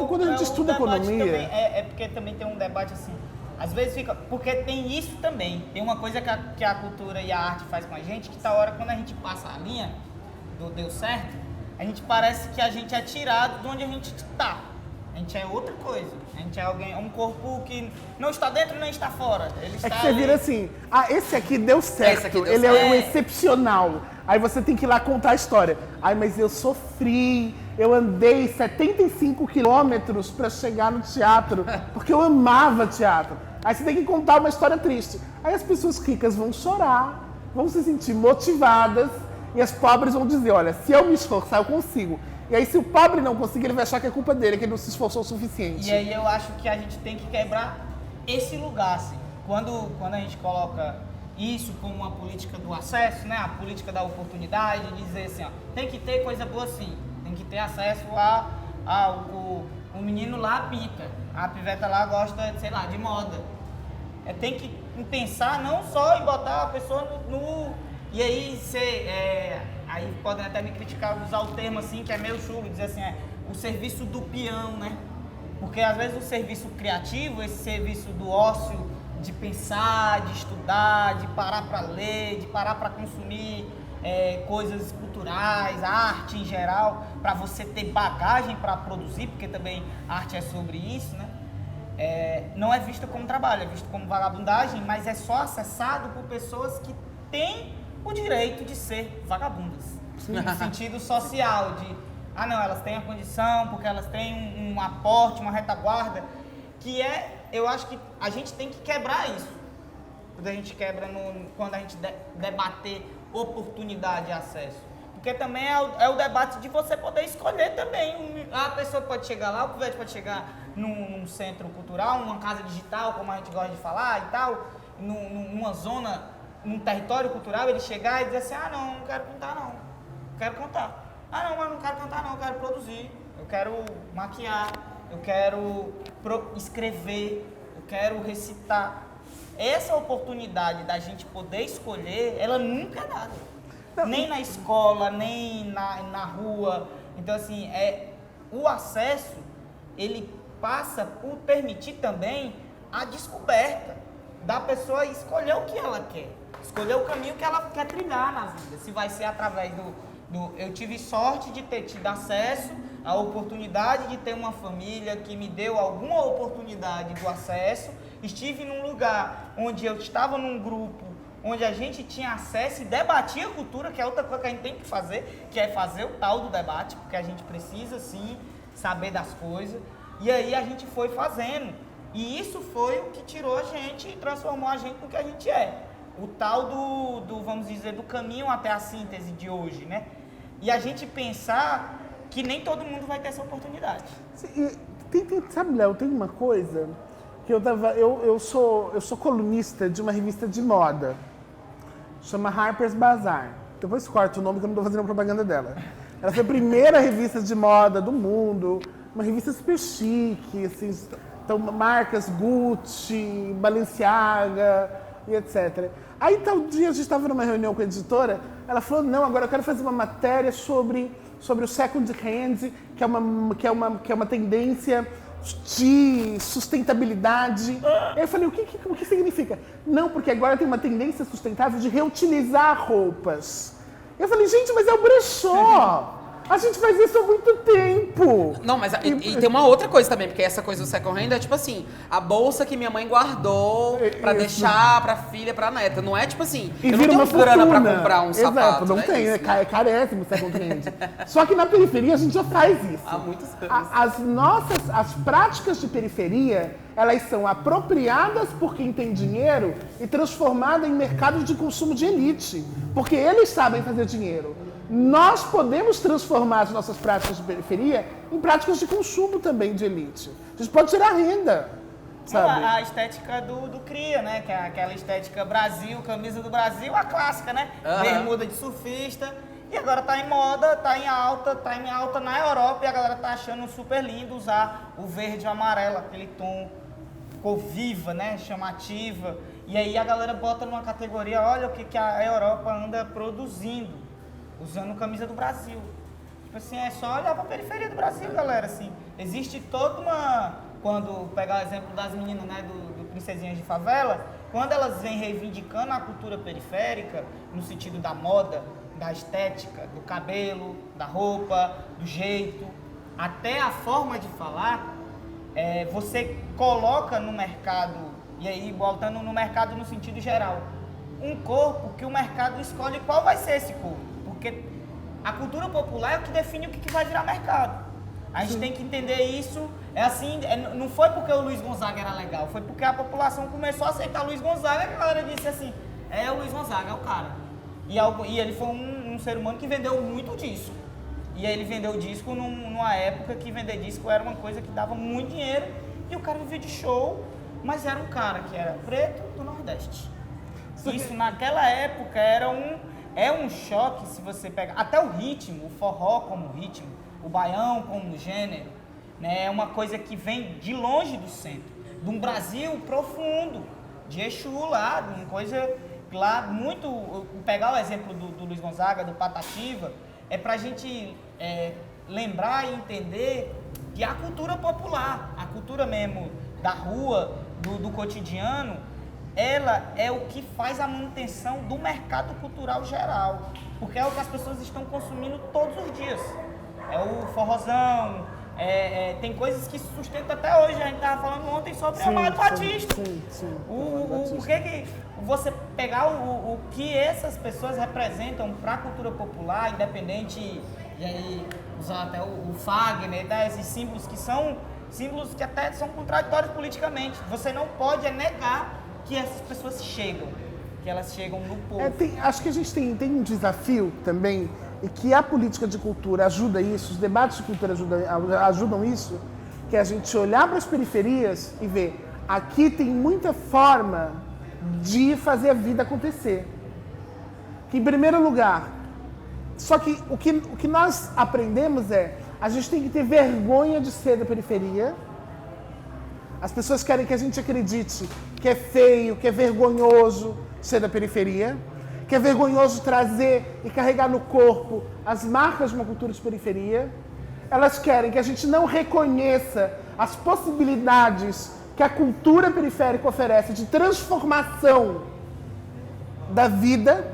Speaker 2: Quando a gente estuda economia...
Speaker 1: Também, porque também tem um debate assim, às vezes fica... Porque tem isso também, tem uma coisa que a cultura e a arte faz com a gente, que tá hora quando a gente passa a linha do deu certo, a gente parece que a gente é tirado de onde a gente tá. A gente é outra coisa. A gente é um corpo que não está dentro nem está fora. Ele está
Speaker 2: que você vira assim, esse aqui deu certo, ele é um excepcional. Aí você tem que ir lá contar a história. Mas eu sofri, eu andei 75 quilômetros para chegar no teatro, porque eu amava teatro. Aí você tem que contar uma história triste. Aí as pessoas ricas vão chorar, vão se sentir motivadas, e as pobres vão dizer, olha, se eu me esforçar, eu consigo. E aí, se o pobre não conseguir, ele vai achar que a culpa dele, que ele não se esforçou o suficiente.
Speaker 1: E aí eu acho que a gente tem que quebrar esse lugar, assim. Quando a gente coloca isso como uma política do acesso, né? A política da oportunidade, dizer assim, ó, tem que ter coisa boa sim. Tem que ter acesso o menino lá pinta, a piveta lá gosta, sei lá, de moda. Tem que pensar não só em botar a pessoa e aí aí podem até me criticar, usar o termo assim, que é meio chulo, dizer assim, o serviço do peão, né? Porque às vezes o serviço criativo, esse serviço do ócio, de pensar, de estudar, de parar para ler, de parar para consumir coisas culturais, arte em geral, para você ter bagagem para produzir, porque também a arte é sobre isso, né? Não é vista como trabalho, é visto como vagabundagem, mas é só acessado por pessoas que têm o direito de ser vagabundas, no sentido social, não, elas têm a condição, porque elas têm um aporte, uma retaguarda, eu acho que a gente tem que quebrar isso, quando a gente quando a gente debater oportunidade e acesso, porque também é o debate de você poder escolher também, a pessoa pode chegar lá, o pivete pode chegar num centro cultural, numa casa digital, como a gente gosta de falar e tal, numa zona, num território cultural, ele chegar e dizer assim, não quero cantar não, quero cantar. Não, mas não quero cantar não, eu quero produzir, eu quero maquiar, eu quero escrever, eu quero recitar. Essa oportunidade da gente poder escolher, ela nunca é dada. Nem na escola, nem na rua. Então, assim, o acesso, ele passa por permitir também a descoberta da pessoa escolher o que ela quer. Escolher o caminho que ela quer trilhar na vida. Se vai ser através eu tive sorte de ter tido acesso, a oportunidade de ter uma família que me deu alguma oportunidade do acesso. Estive num lugar onde eu estava num grupo, onde a gente tinha acesso e debatia a cultura, que é outra coisa que a gente tem que fazer, que é fazer o tal do debate, porque a gente precisa, sim, saber das coisas. E aí a gente foi fazendo. E isso foi o que tirou a gente e transformou a gente no que a gente é. O tal vamos dizer, do caminho até a síntese de hoje, né? E a gente pensar que nem todo mundo vai ter essa oportunidade.
Speaker 2: Sabe, Léo, tem uma coisa que eu sou colunista de uma revista de moda, chama Harper's Bazaar. Depois corta o nome que eu não estou fazendo propaganda dela. Ela foi a primeira revista de moda do mundo, uma revista super chique, assim, então marcas Gucci, Balenciaga e etc. Aí tal dia a gente estava numa reunião com a editora, ela falou, não, agora eu quero fazer uma matéria sobre o second hand, que é uma tendência de sustentabilidade. Aí eu falei, o que significa? Não, porque agora tem uma tendência sustentável de reutilizar roupas. Eu falei, gente, mas é o brechó! A gente faz isso há muito tempo.
Speaker 3: Não, mas e tem uma outra coisa também, porque essa coisa do second hand é tipo assim, a bolsa que minha mãe guardou pra
Speaker 2: Isso.
Speaker 3: deixar pra filha, pra neta. Não é tipo assim,
Speaker 2: E
Speaker 3: eu não
Speaker 2: vira
Speaker 3: tenho
Speaker 2: uma
Speaker 3: grana
Speaker 2: fortuna.
Speaker 3: pra comprar um
Speaker 2: Exato,
Speaker 3: sapato.
Speaker 2: não
Speaker 3: né?
Speaker 2: tem,
Speaker 3: Isso,
Speaker 2: é caríssimo second hand. Só que na periferia a gente já faz isso.
Speaker 3: Há muitos anos.
Speaker 2: As práticas de periferia, elas são apropriadas por quem tem dinheiro e transformadas em mercados de consumo de elite. Porque eles sabem fazer dinheiro. Nós podemos transformar as nossas práticas de periferia em práticas de consumo também de elite. A gente pode tirar renda, sabe?
Speaker 1: A estética do cria, né? Que é aquela estética Brasil, camisa do Brasil, a clássica, né?
Speaker 3: Aham.
Speaker 1: Bermuda de surfista. E agora tá em moda, tá em alta na Europa e a galera tá achando super lindo usar o verde e o amarelo, aquele tom cor viva, né? Chamativa. E aí a galera bota numa categoria, olha o que a Europa anda produzindo, usando camisa do Brasil. Tipo assim, é só olhar pra periferia do Brasil, galera, assim. Existe toda uma... Quando pegar o exemplo das meninas, né, do Princesinhas de Favela, quando elas vêm reivindicando a cultura periférica, no sentido da moda, da estética, do cabelo, da roupa, do jeito, até a forma de falar, você coloca no mercado, e aí voltando no mercado no sentido geral, um corpo que o mercado escolhe qual vai ser esse corpo. Porque a cultura popular é o que define o que vai virar mercado. A gente tem que entender isso. É assim, não foi porque o Luiz Gonzaga era legal, foi porque a população começou a aceitar o Luiz Gonzaga e a galera disse assim, é o Luiz Gonzaga, é o cara. E ele foi um ser humano que vendeu muito disco. E aí ele vendeu disco numa época que vender disco era uma coisa que dava muito dinheiro. E o cara vivia de show, mas era um cara que era preto do Nordeste. Isso naquela época era um choque, se você pegar, até o ritmo, o forró como ritmo, o baião como gênero, né, é uma coisa que vem de longe do centro, de um Brasil profundo, de Exu lá, de uma coisa lá muito, pegar o exemplo do Luiz Gonzaga, do Patativa, é pra gente lembrar e entender que a cultura popular, a cultura mesmo da rua, do cotidiano, ela é o que faz a manutenção do mercado cultural geral, porque é o que as pessoas estão consumindo todos os dias. É o forrozão, tem coisas que se sustentam até hoje. A gente estava falando ontem sobre o Amado Batista.
Speaker 2: Sim.
Speaker 1: O que você pegar o que essas pessoas representam para a cultura popular, independente, e aí usar até o Fagner, né, esses símbolos que são símbolos que até são contraditórios politicamente. Você não pode negar que essas pessoas chegam, que elas chegam no povo.
Speaker 2: Acho que a gente tem um desafio também, e que a política de cultura ajuda isso, os debates de cultura ajudam isso, que é a gente olhar para as periferias e ver, aqui tem muita forma de fazer a vida acontecer. Que, em primeiro lugar, só que o que nós aprendemos a gente tem que ter vergonha de ser da periferia. As pessoas querem que a gente acredite que é feio, que é vergonhoso ser da periferia, que é vergonhoso trazer e carregar no corpo as marcas de uma cultura de periferia. Elas querem que a gente não reconheça as possibilidades que a cultura periférica oferece de transformação da vida,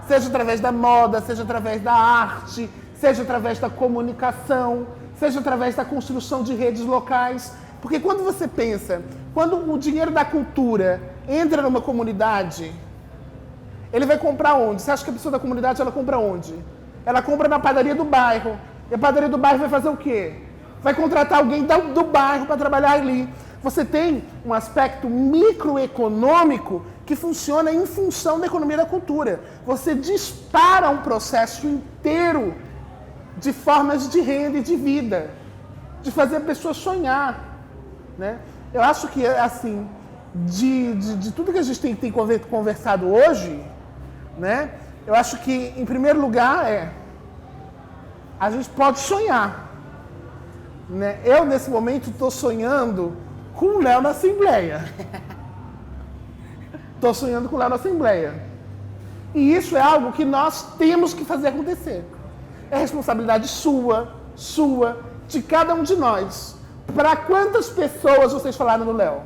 Speaker 2: seja através da moda, seja através da arte, seja através da comunicação, seja através da construção de redes locais. Porque quando você pensa, quando o dinheiro da cultura entra numa comunidade, ele vai comprar onde? Você acha que a pessoa da comunidade, ela compra onde? Ela compra na padaria do bairro. E a padaria do bairro vai fazer o quê? Vai contratar alguém do bairro para trabalhar ali. Você tem um aspecto microeconômico que funciona em função da economia da cultura. Você dispara um processo inteiro de formas de renda e de vida, de fazer a pessoa sonhar. Né? Eu acho que, assim, de tudo que a gente tem conversado hoje, né? Eu acho que, em primeiro lugar, a gente pode sonhar. Né? Eu, nesse momento, estou sonhando com o Léo na Assembleia. Estou sonhando com o Léo na Assembleia. E isso é algo que nós temos que fazer acontecer. É responsabilidade sua, de cada um de nós. Para quantas pessoas vocês falaram no Léo?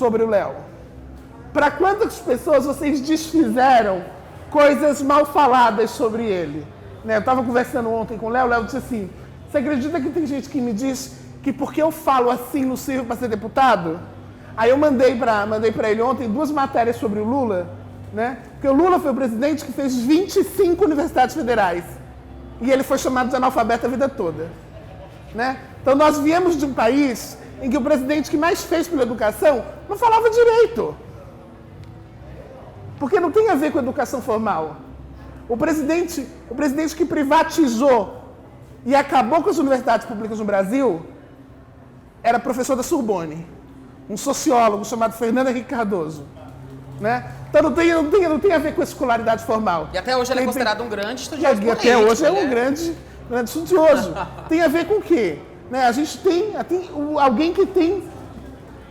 Speaker 2: sobre o Léo? Para quantas pessoas vocês desfizeram coisas mal faladas sobre ele? Né? Eu estava conversando ontem com o Léo disse assim, você acredita que tem gente que me diz que porque eu falo assim não sirvo para ser deputado? Aí eu mandei para ele ontem 2 matérias sobre o Lula, né? Porque o Lula foi o presidente que fez 25 universidades federais. E ele foi chamado de analfabeto a vida toda. Né? Então nós viemos de um país em que o presidente que mais fez pela educação não falava direito. Porque não tem a ver com educação formal. O presidente que privatizou e acabou com as universidades públicas no Brasil era professor da Sorbonne, um sociólogo chamado Fernando Henrique Cardoso. Né? Então não tem a ver com a escolaridade formal.
Speaker 3: E até hoje ele é considerado um grande estudioso político.
Speaker 2: Até hoje é um grande estudioso. Tem a ver com o quê? Né? A gente tem alguém que tem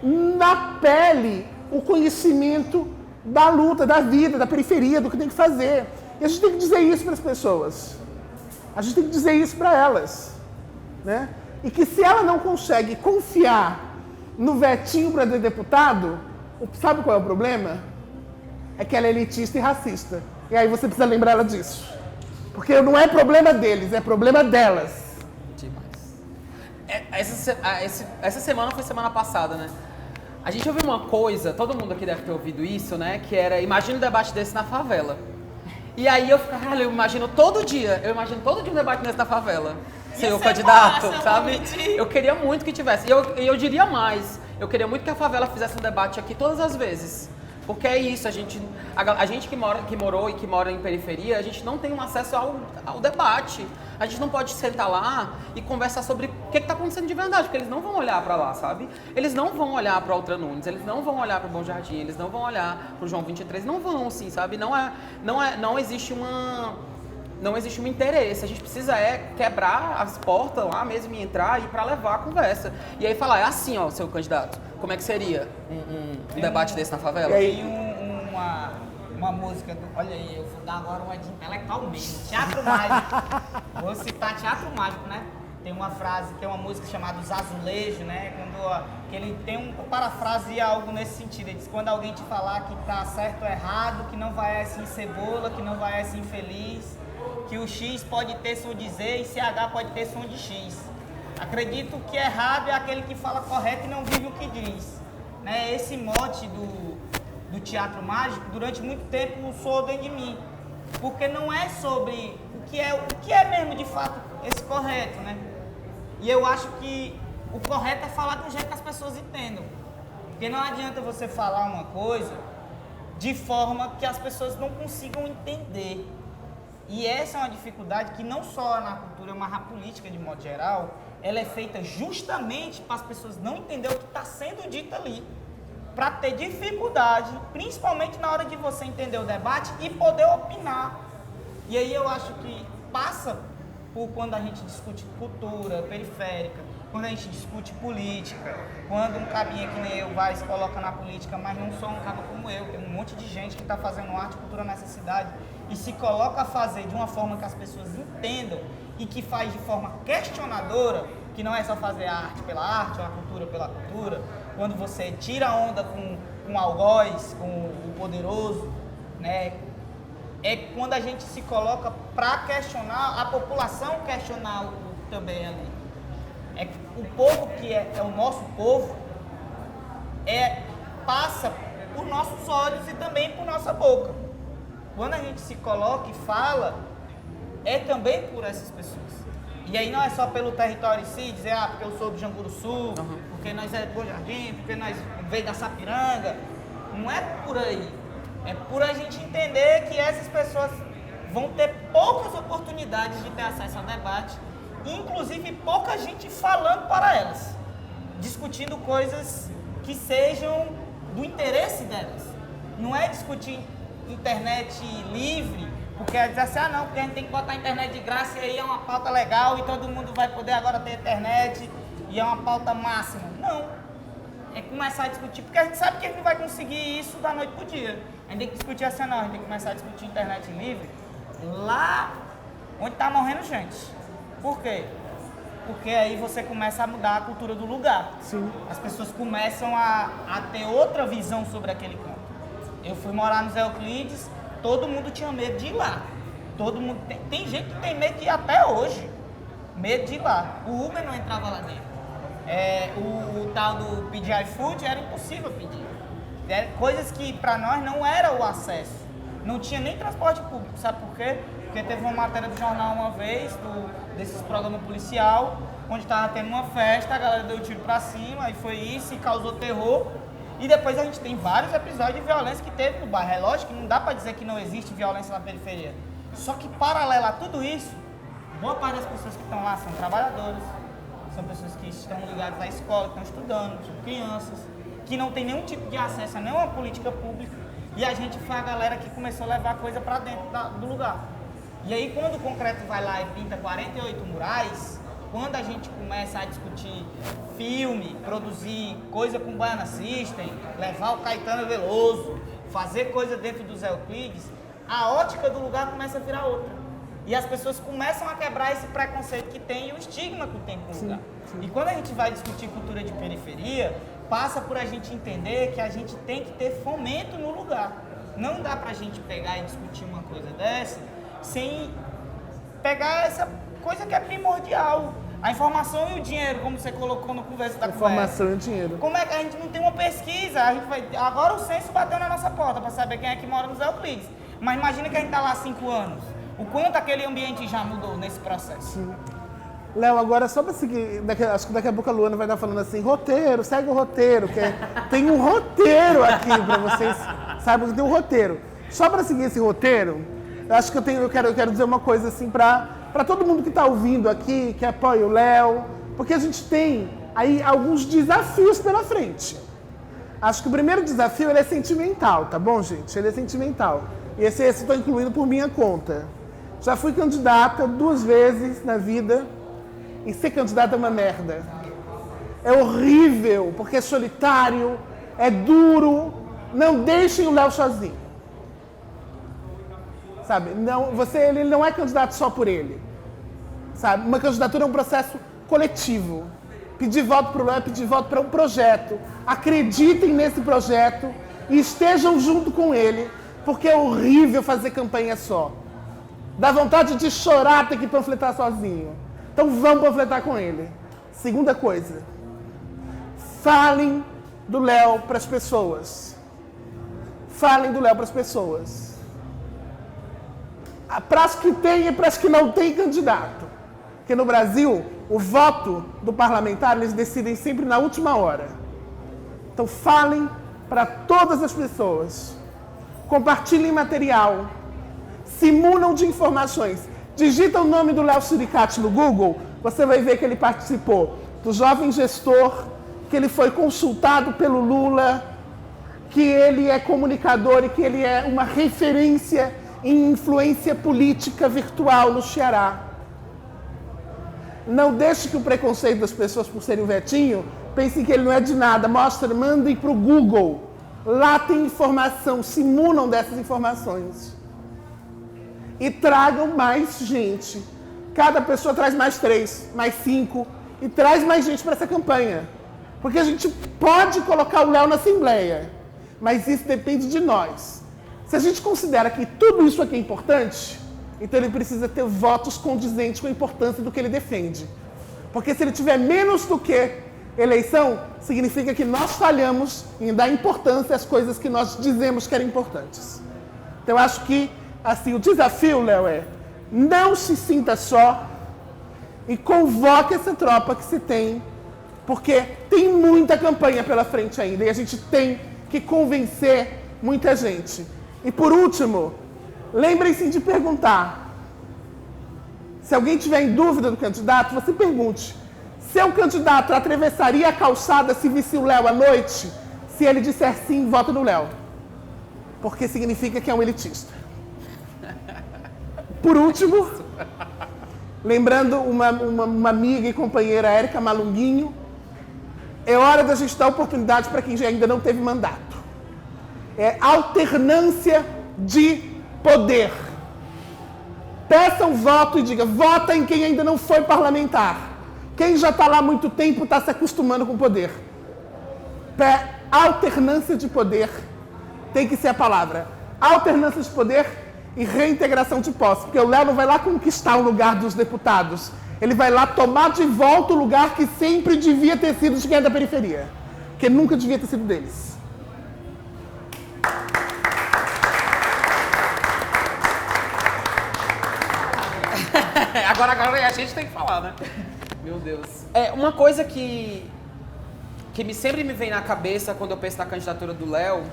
Speaker 2: na pele o conhecimento da luta, da vida, da periferia, do que tem que fazer. E a gente tem que dizer isso para as pessoas. A gente tem que dizer isso para elas. Né? E que se ela não consegue confiar no vetinho para ser deputado, sabe qual é o problema? É que ela é elitista e racista. E aí você precisa lembrar ela disso. Porque não é problema deles, é problema delas.
Speaker 3: Demais. Essa semana foi semana passada, né? A gente ouviu uma coisa, todo mundo aqui deve ter ouvido isso, né? Que era, imagina um debate desse na favela. E aí eu imagino todo dia um debate desse na favela. Senhor candidato, sabe? Eu queria muito que tivesse. E eu diria mais, eu queria muito que a favela fizesse um debate aqui todas as vezes. Porque é isso, a gente que morou e que mora em periferia, a gente não tem um acesso ao debate. A gente não pode sentar lá e conversar sobre o que está acontecendo de verdade, porque eles não vão olhar para lá, sabe? Eles não vão olhar para Altra Nunes, eles não vão olhar para o Bom Jardim, eles não vão olhar para o João 23, não vão, assim, sabe? Não existe um interesse, a gente precisa quebrar as portas lá mesmo e entrar e para levar a conversa. E aí falar, é assim, ó, seu candidato, como é que seria um debate desse na favela?
Speaker 1: Tem uma música, olha aí, eu vou dar agora uma de intelectual mesmo, Teatro Mágico. Vou citar Teatro Mágico, né? Tem uma frase, tem uma música chamada Os Azulejos, né? Que ele tem parafrase algo nesse sentido. Ele diz, quando alguém te falar que tá certo ou errado, que não vai assim cebola, que não vai assim infeliz, que o X pode ter som de Z e CH pode ter som de X. Acredito que errado é aquele que fala correto e não vive o que diz. Né? Esse mote do teatro mágico, durante muito tempo, soou dentro de mim. Porque não é sobre o que é mesmo, de fato, esse correto, né? E eu acho que o correto é falar de um jeito que as pessoas entendam. Porque não adianta você falar uma coisa de forma que as pessoas não consigam entender. E essa é uma dificuldade que não só na cultura, mas na política de modo geral, ela é feita justamente para as pessoas não entenderem o que está sendo dito ali. Para ter dificuldade, principalmente na hora de você entender o debate e poder opinar. E aí eu acho que passa por quando a gente discute cultura periférica, quando a gente discute política, quando um cabinha que nem eu vai se coloca na política, mas não só um cabo como eu, tem um monte de gente que está fazendo arte e cultura nessa cidade e se coloca a fazer de uma forma que as pessoas entendam e que faz de forma questionadora, que não é só fazer a arte ou a cultura pela cultura, quando você tira a onda com o algoz, com o poderoso, né? É quando a gente se coloca para questionar, a população questionar também ali. É o povo que é o nosso povo, passa por nossos olhos e também por nossa boca. Quando a gente se coloca e fala, é também por essas pessoas. E aí não é só pelo território em si, dizer, porque eu sou do Janguru Sul, porque nós é do Bom Jardim, porque nós veio da Sapiranga. Não é por aí. É por a gente entender que essas pessoas vão ter poucas oportunidades de ter acesso ao debate, inclusive pouca gente falando para elas, discutindo coisas que sejam do interesse delas. Não é discutir internet livre, porque é dizer assim, não, porque a gente tem que botar a internet de graça e aí é uma pauta legal e todo mundo vai poder agora ter internet e é uma pauta máxima. Não. É começar a discutir, porque a gente sabe que a gente não vai conseguir isso da noite pro dia. A gente tem que discutir assim, não, a gente tem que começar a discutir internet livre lá onde tá morrendo gente. Por quê? porque aí você começa a mudar a cultura do lugar.
Speaker 2: Sim.
Speaker 1: As pessoas começam a ter outra visão sobre aquele canto. Eu fui morar nos Euclides, todo mundo tinha medo de ir lá. Todo mundo tem gente que tem medo de ir até hoje. Medo de ir lá. O Uber não entrava lá dentro. O tal do pedir iFood era impossível pedir. Coisas que para nós não era o acesso. Não tinha nem transporte público, sabe por quê? Porque teve uma matéria do jornal uma vez, desses programas policial, onde estava tendo uma festa, a galera deu tiro pra cima, aí foi isso e causou terror. E depois a gente tem vários episódios de violência que teve no bairro. É lógico que não dá pra dizer que não existe violência na periferia. Só que paralelo a tudo isso, boa parte das pessoas que estão lá são trabalhadores, são pessoas que estão ligadas à escola, estão estudando, são crianças, que não tem nenhum tipo de acesso a nenhuma política pública. E a gente foi a galera que começou a levar coisa pra dentro do lugar. E aí quando o concreto vai lá e pinta 48 murais, quando a gente começa a discutir filme, produzir coisa com Baiana System, levar o Caetano Veloso, fazer coisa dentro dos Euclides, a ótica do lugar começa a virar outra. E as pessoas começam a quebrar esse preconceito que tem e o estigma que tem com o lugar. E quando a gente vai discutir cultura de periferia, passa por a gente entender que a gente tem que ter fomento no lugar. Não dá pra gente pegar e discutir uma coisa dessa sem pegar essa coisa que é primordial. A informação e o dinheiro, como você colocou no conversa da conversa.
Speaker 2: Informação e dinheiro.
Speaker 1: Como é que a gente não tem uma pesquisa? A gente vai, agora o censo bateu na nossa porta para saber quem é que mora nos Euclides. Mas imagina que a gente está lá há 5 anos. O quanto aquele ambiente já mudou nesse processo.
Speaker 2: Sim. Léo, agora só para seguir, acho que daqui a pouco a Luana vai estar falando assim, roteiro, segue o roteiro, que tem um roteiro aqui para vocês, saibam que tem um roteiro. Só para seguir esse roteiro, eu acho que eu quero dizer uma coisa assim para todo mundo que está ouvindo aqui, que apoia o Léo, porque a gente tem aí alguns desafios pela frente. Acho que o primeiro desafio ele é sentimental, tá bom, gente? Ele é sentimental. E esse eu estou incluindo por minha conta. Já fui candidata 2 vezes na vida e ser candidata é uma merda. É horrível, porque é solitário, é duro. Não deixem o Léo sozinho. Sabe? Não, ele não é candidato só por ele. Sabe? Uma candidatura é um processo coletivo. Pedir voto para o Léo é pedir voto para um projeto. Acreditem nesse projeto e estejam junto com ele, porque é horrível fazer campanha só. Dá vontade de chorar ter que panfletar sozinho. Então vamos panfletar com ele. Segunda coisa. Falem do Léo para as pessoas. Falem do Léo para as pessoas. Para as que tem e para as que não tem candidato. Porque no Brasil, o voto do parlamentar, eles decidem sempre na última hora. Então falem para todas as pessoas. Compartilhem material. Se munam de informações. Digita o nome do Léo Suricati no Google, você vai ver que ele participou do Jovem Gestor, que ele foi consultado pelo Lula, que ele é comunicador e que ele é uma referência em influência política virtual no Ceará. Não deixe que o preconceito das pessoas por serem vetinho pensem que ele não é de nada. Mandem para o Google. Lá tem informação, se munam dessas informações. E tragam mais gente. Cada pessoa traz mais 3, mais 5 e traz mais gente para essa campanha. Porque a gente pode colocar o Léo na Assembleia, mas isso depende de nós. Se a gente considera que tudo isso aqui é importante, então ele precisa ter votos condizentes com a importância do que ele defende. Porque se ele tiver menos do que eleição, significa que nós falhamos em dar importância às coisas que nós dizemos que eram importantes. Então eu acho que assim, o desafio, Léo, é não se sinta só e convoque essa tropa que se tem, porque tem muita campanha pela frente ainda e a gente tem que convencer muita gente. E por último, lembrem-se de perguntar. Se alguém tiver em dúvida do candidato, você pergunte. Seu candidato atravessaria a calçada se visse o Léo à noite? Se ele disser sim, vota no Léo. Porque significa que é um elitista. Por último, lembrando uma amiga e companheira, Érica Malunguinho, é hora da gente dar oportunidade para quem ainda não teve mandato. É alternância de poder. Peçam voto e diga, vota em quem ainda não foi parlamentar. Quem já está lá há muito tempo está se acostumando com o poder. Alternância de poder tem que ser a palavra. Alternância de poder e reintegração de posse. Porque o Léo não vai lá conquistar o lugar dos deputados. Ele vai lá tomar de volta o lugar que sempre devia ter sido de quem é da periferia. Porque nunca devia ter sido deles.
Speaker 3: Agora a gente tem que falar, né? Meu Deus. Uma coisa que sempre me vem na cabeça quando eu penso na candidatura do Léo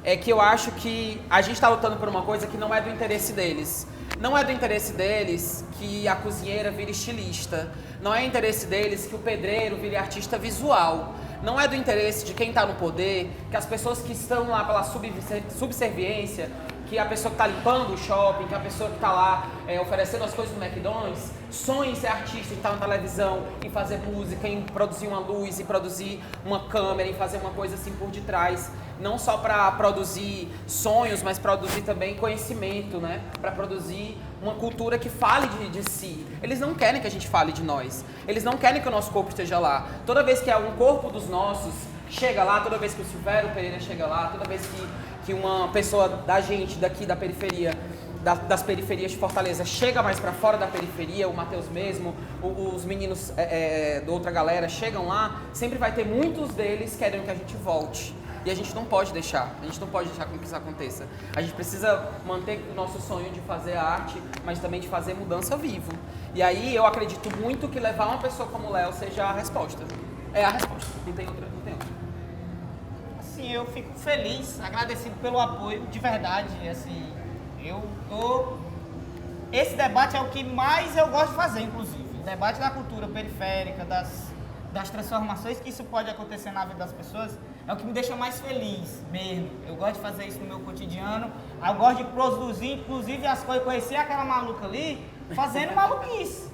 Speaker 3: é que eu acho que a gente está lutando por uma coisa que não é do interesse deles. Não é do interesse deles que a cozinheira vire estilista. Não é interesse deles que o pedreiro vire artista visual. Não é do interesse de quem está no poder que as pessoas que estão lá pela subserviência, que a pessoa que está limpando o shopping, que a pessoa que está lá oferecendo as coisas no McDonald's, sonha em ser artista, em estar na televisão, em fazer música, em produzir uma luz, em produzir uma câmera, em fazer uma coisa assim por detrás. Não só para produzir sonhos, mas produzir também conhecimento, né? Para produzir uma cultura que fale de si. Eles não querem que a gente fale de nós. Eles não querem que o nosso corpo esteja lá. Toda vez que um corpo dos nossos chega lá, toda vez que o Silvério Pereira chega lá, toda vez que uma pessoa da gente, daqui da periferia, das periferias de Fortaleza, chega mais para fora da periferia, o Matheus mesmo, os meninos da outra galera chegam lá, sempre vai ter muitos deles querendo que a gente volte. E a gente não pode deixar com que isso aconteça. A gente precisa manter o nosso sonho de fazer arte, mas também de fazer mudança vivo. E aí eu acredito muito que levar uma pessoa como o Léo seja a resposta. É a resposta, não tem outra.
Speaker 1: Assim, eu fico feliz, agradecido pelo apoio, de verdade, assim, esse debate é o que mais eu gosto de fazer, inclusive. O debate da cultura periférica, das transformações que isso pode acontecer na vida das pessoas, é o que me deixa mais feliz mesmo. Eu gosto de fazer isso no meu cotidiano, eu gosto de produzir, inclusive, as coisas, conhecer aquela maluca ali, fazendo maluquice.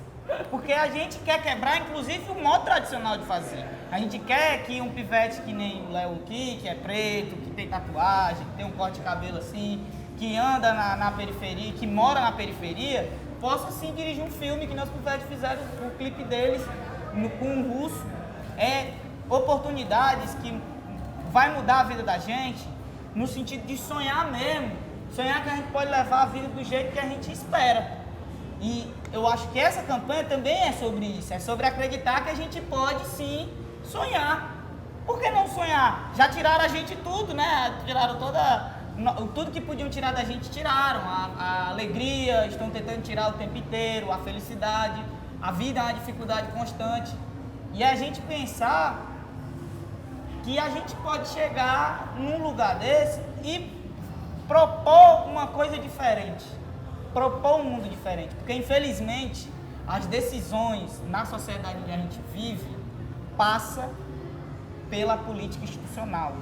Speaker 1: Porque a gente quer quebrar, inclusive, o modo tradicional de fazer. A gente quer que um pivete que nem o Léo aqui, que é preto, que tem tatuagem, que tem um corte de cabelo assim, que anda na periferia, que mora na periferia, possa sim dirigir um filme que nós pivetes fizeram o clipe deles com o Russo. Oportunidades que vai mudar a vida da gente no sentido de sonhar mesmo. Sonhar que a gente pode levar a vida do jeito que a gente espera. E eu acho que essa campanha também é sobre isso, é sobre acreditar que a gente pode sim sonhar. Por que não sonhar? Já tiraram a gente tudo, né? Tiraram tudo que podiam tirar da gente, tiraram. A alegria, estão tentando tirar o tempo inteiro, a felicidade, a vida é uma dificuldade constante. E a gente pensar que a gente pode chegar num lugar desse e propor uma coisa diferente. Propor um mundo diferente, porque infelizmente as decisões na sociedade onde a gente vive passa pela política institucional,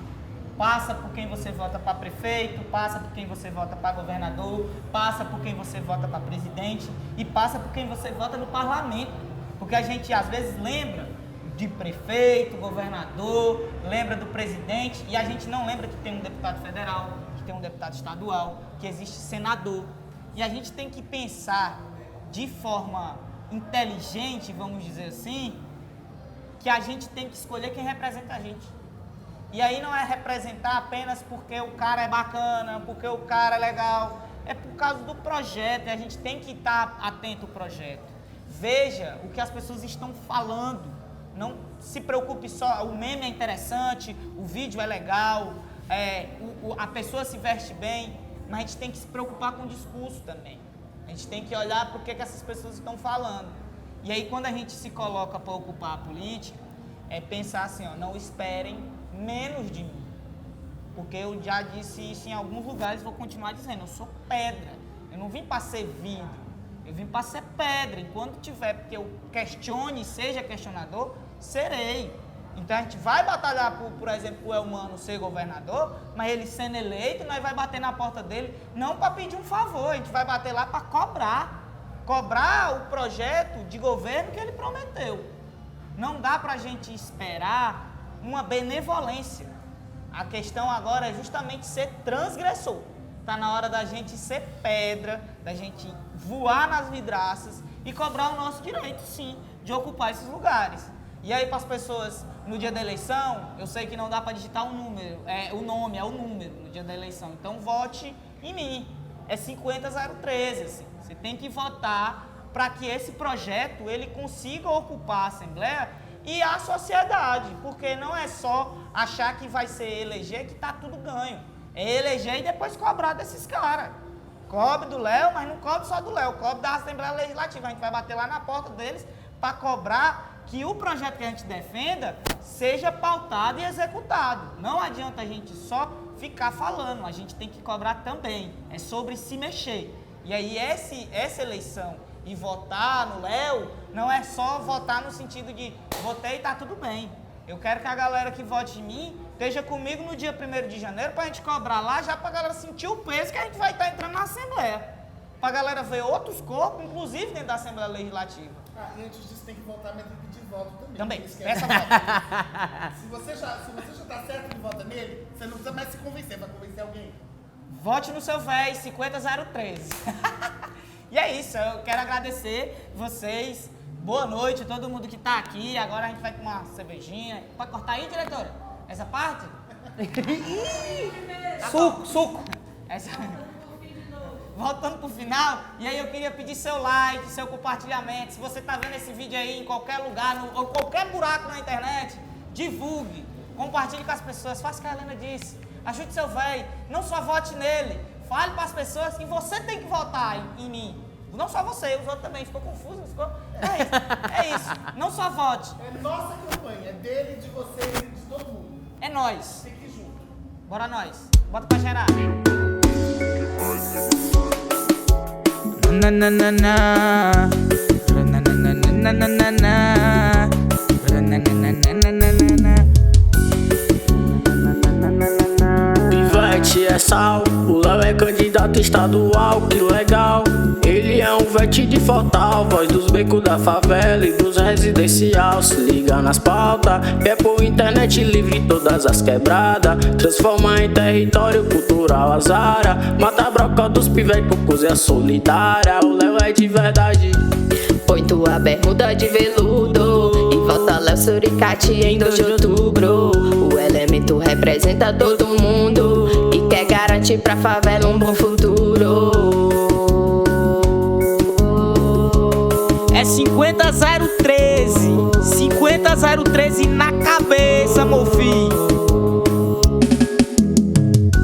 Speaker 1: passa por quem você vota para prefeito, passa por quem você vota para governador, passa por quem você vota para presidente e passa por quem você vota no parlamento, porque a gente às vezes lembra de prefeito, governador, lembra do presidente e a gente não lembra que tem um deputado federal, que tem um deputado estadual, que existe senador. E a gente tem que pensar de forma inteligente, vamos dizer assim, que a gente tem que escolher quem representa a gente. E aí não é representar apenas porque o cara é bacana, porque o cara é legal. É por causa do projeto, e a gente tem que estar atento ao projeto. Veja o que as pessoas estão falando. Não se preocupe só, o meme é interessante, o vídeo é legal, a pessoa se veste bem. Mas a gente tem que se preocupar com o discurso também. A gente tem que olhar para o que essas pessoas estão falando. E aí, quando a gente se coloca para ocupar a política, é pensar assim, não esperem menos de mim. Porque eu já disse isso em alguns lugares, vou continuar dizendo, eu sou pedra. Eu não vim para ser vidro, eu vim para ser pedra. Enquanto tiver, porque eu questione, seja questionador, serei. Então a gente vai batalhar, por exemplo, o Elmano ser governador, mas ele sendo eleito, nós vai bater na porta dele, não para pedir um favor, a gente vai bater lá para cobrar o projeto de governo que ele prometeu. Não dá para a gente esperar uma benevolência. A questão agora é justamente ser transgressor. Está na hora da gente ser pedra, da gente voar nas vidraças e cobrar o nosso direito, sim, de ocupar esses lugares. E aí, para as pessoas, no dia da eleição, eu sei que não dá para digitar o número, o nome, é o número no dia da eleição. Então, vote em mim. É 50013, assim. Você tem que votar para que esse projeto ele consiga ocupar a Assembleia e a sociedade, porque não é só achar que vai ser eleger que tá tudo ganho. É eleger e depois cobrar desses caras. Cobre do Léo, mas não cobre só do Léo, cobre da Assembleia Legislativa. A gente vai bater lá na porta deles para cobrar que o projeto que a gente defenda seja pautado e executado. Não adianta a gente só ficar falando, a gente tem que cobrar também. É sobre se mexer. E aí essa eleição e votar no Léo não é só votar no sentido de votei e tá tudo bem. Eu quero que a galera que vote em mim esteja comigo no dia 1º de janeiro pra gente cobrar lá, já pra galera sentir o peso que a gente vai estar entrando na Assembleia. Pra galera ver outros corpos, inclusive dentro da Assembleia Legislativa.
Speaker 2: E antes disso tem que votar, mas tem que pedir voto também.
Speaker 1: Também.
Speaker 2: Peça voto. se você já tá certo que vota nele, você não precisa mais se convencer, vai convencer alguém.
Speaker 1: Vote no seu véi, 50013. E é isso, eu quero agradecer vocês. Boa noite a todo mundo que tá aqui. Agora a gente vai com uma cervejinha. Pode cortar aí, diretora? Essa parte? Suco. Essa... Voltando pro final, e aí eu queria pedir seu like, seu compartilhamento. Se você tá vendo esse vídeo aí em qualquer lugar, ou qualquer buraco na internet, divulgue, compartilhe com as pessoas, faça o que a Helena disse. Ajude seu velho, não só vote nele, fale para as pessoas que você tem que votar em mim. Não só você, os outros também. Ficou confuso, não ficou? É isso, não só vote.
Speaker 2: É nossa campanha, é dele, de vocês e de todo mundo.
Speaker 1: É nós.
Speaker 2: Fique junto.
Speaker 1: Bora nós. Bota pra gerar.
Speaker 4: Pivete é sal, o Léo é candidato estadual, que legal. Ele é um vete de Fortal, voz dos becos da favela e dos residencial. Se liga nas pautas, que é por internet livre todas as quebradas. Transforma em território cultural as áreas. Mata a broca dos pivete por coisa solidária. O Léo é de verdade.
Speaker 5: Põe tua bermuda de veludo e vota Léo Suricate em 2 de outubro. O elemento representa todo mundo e quer garantir pra favela um bom futuro.
Speaker 1: É 50013 na cabeça, meu filho.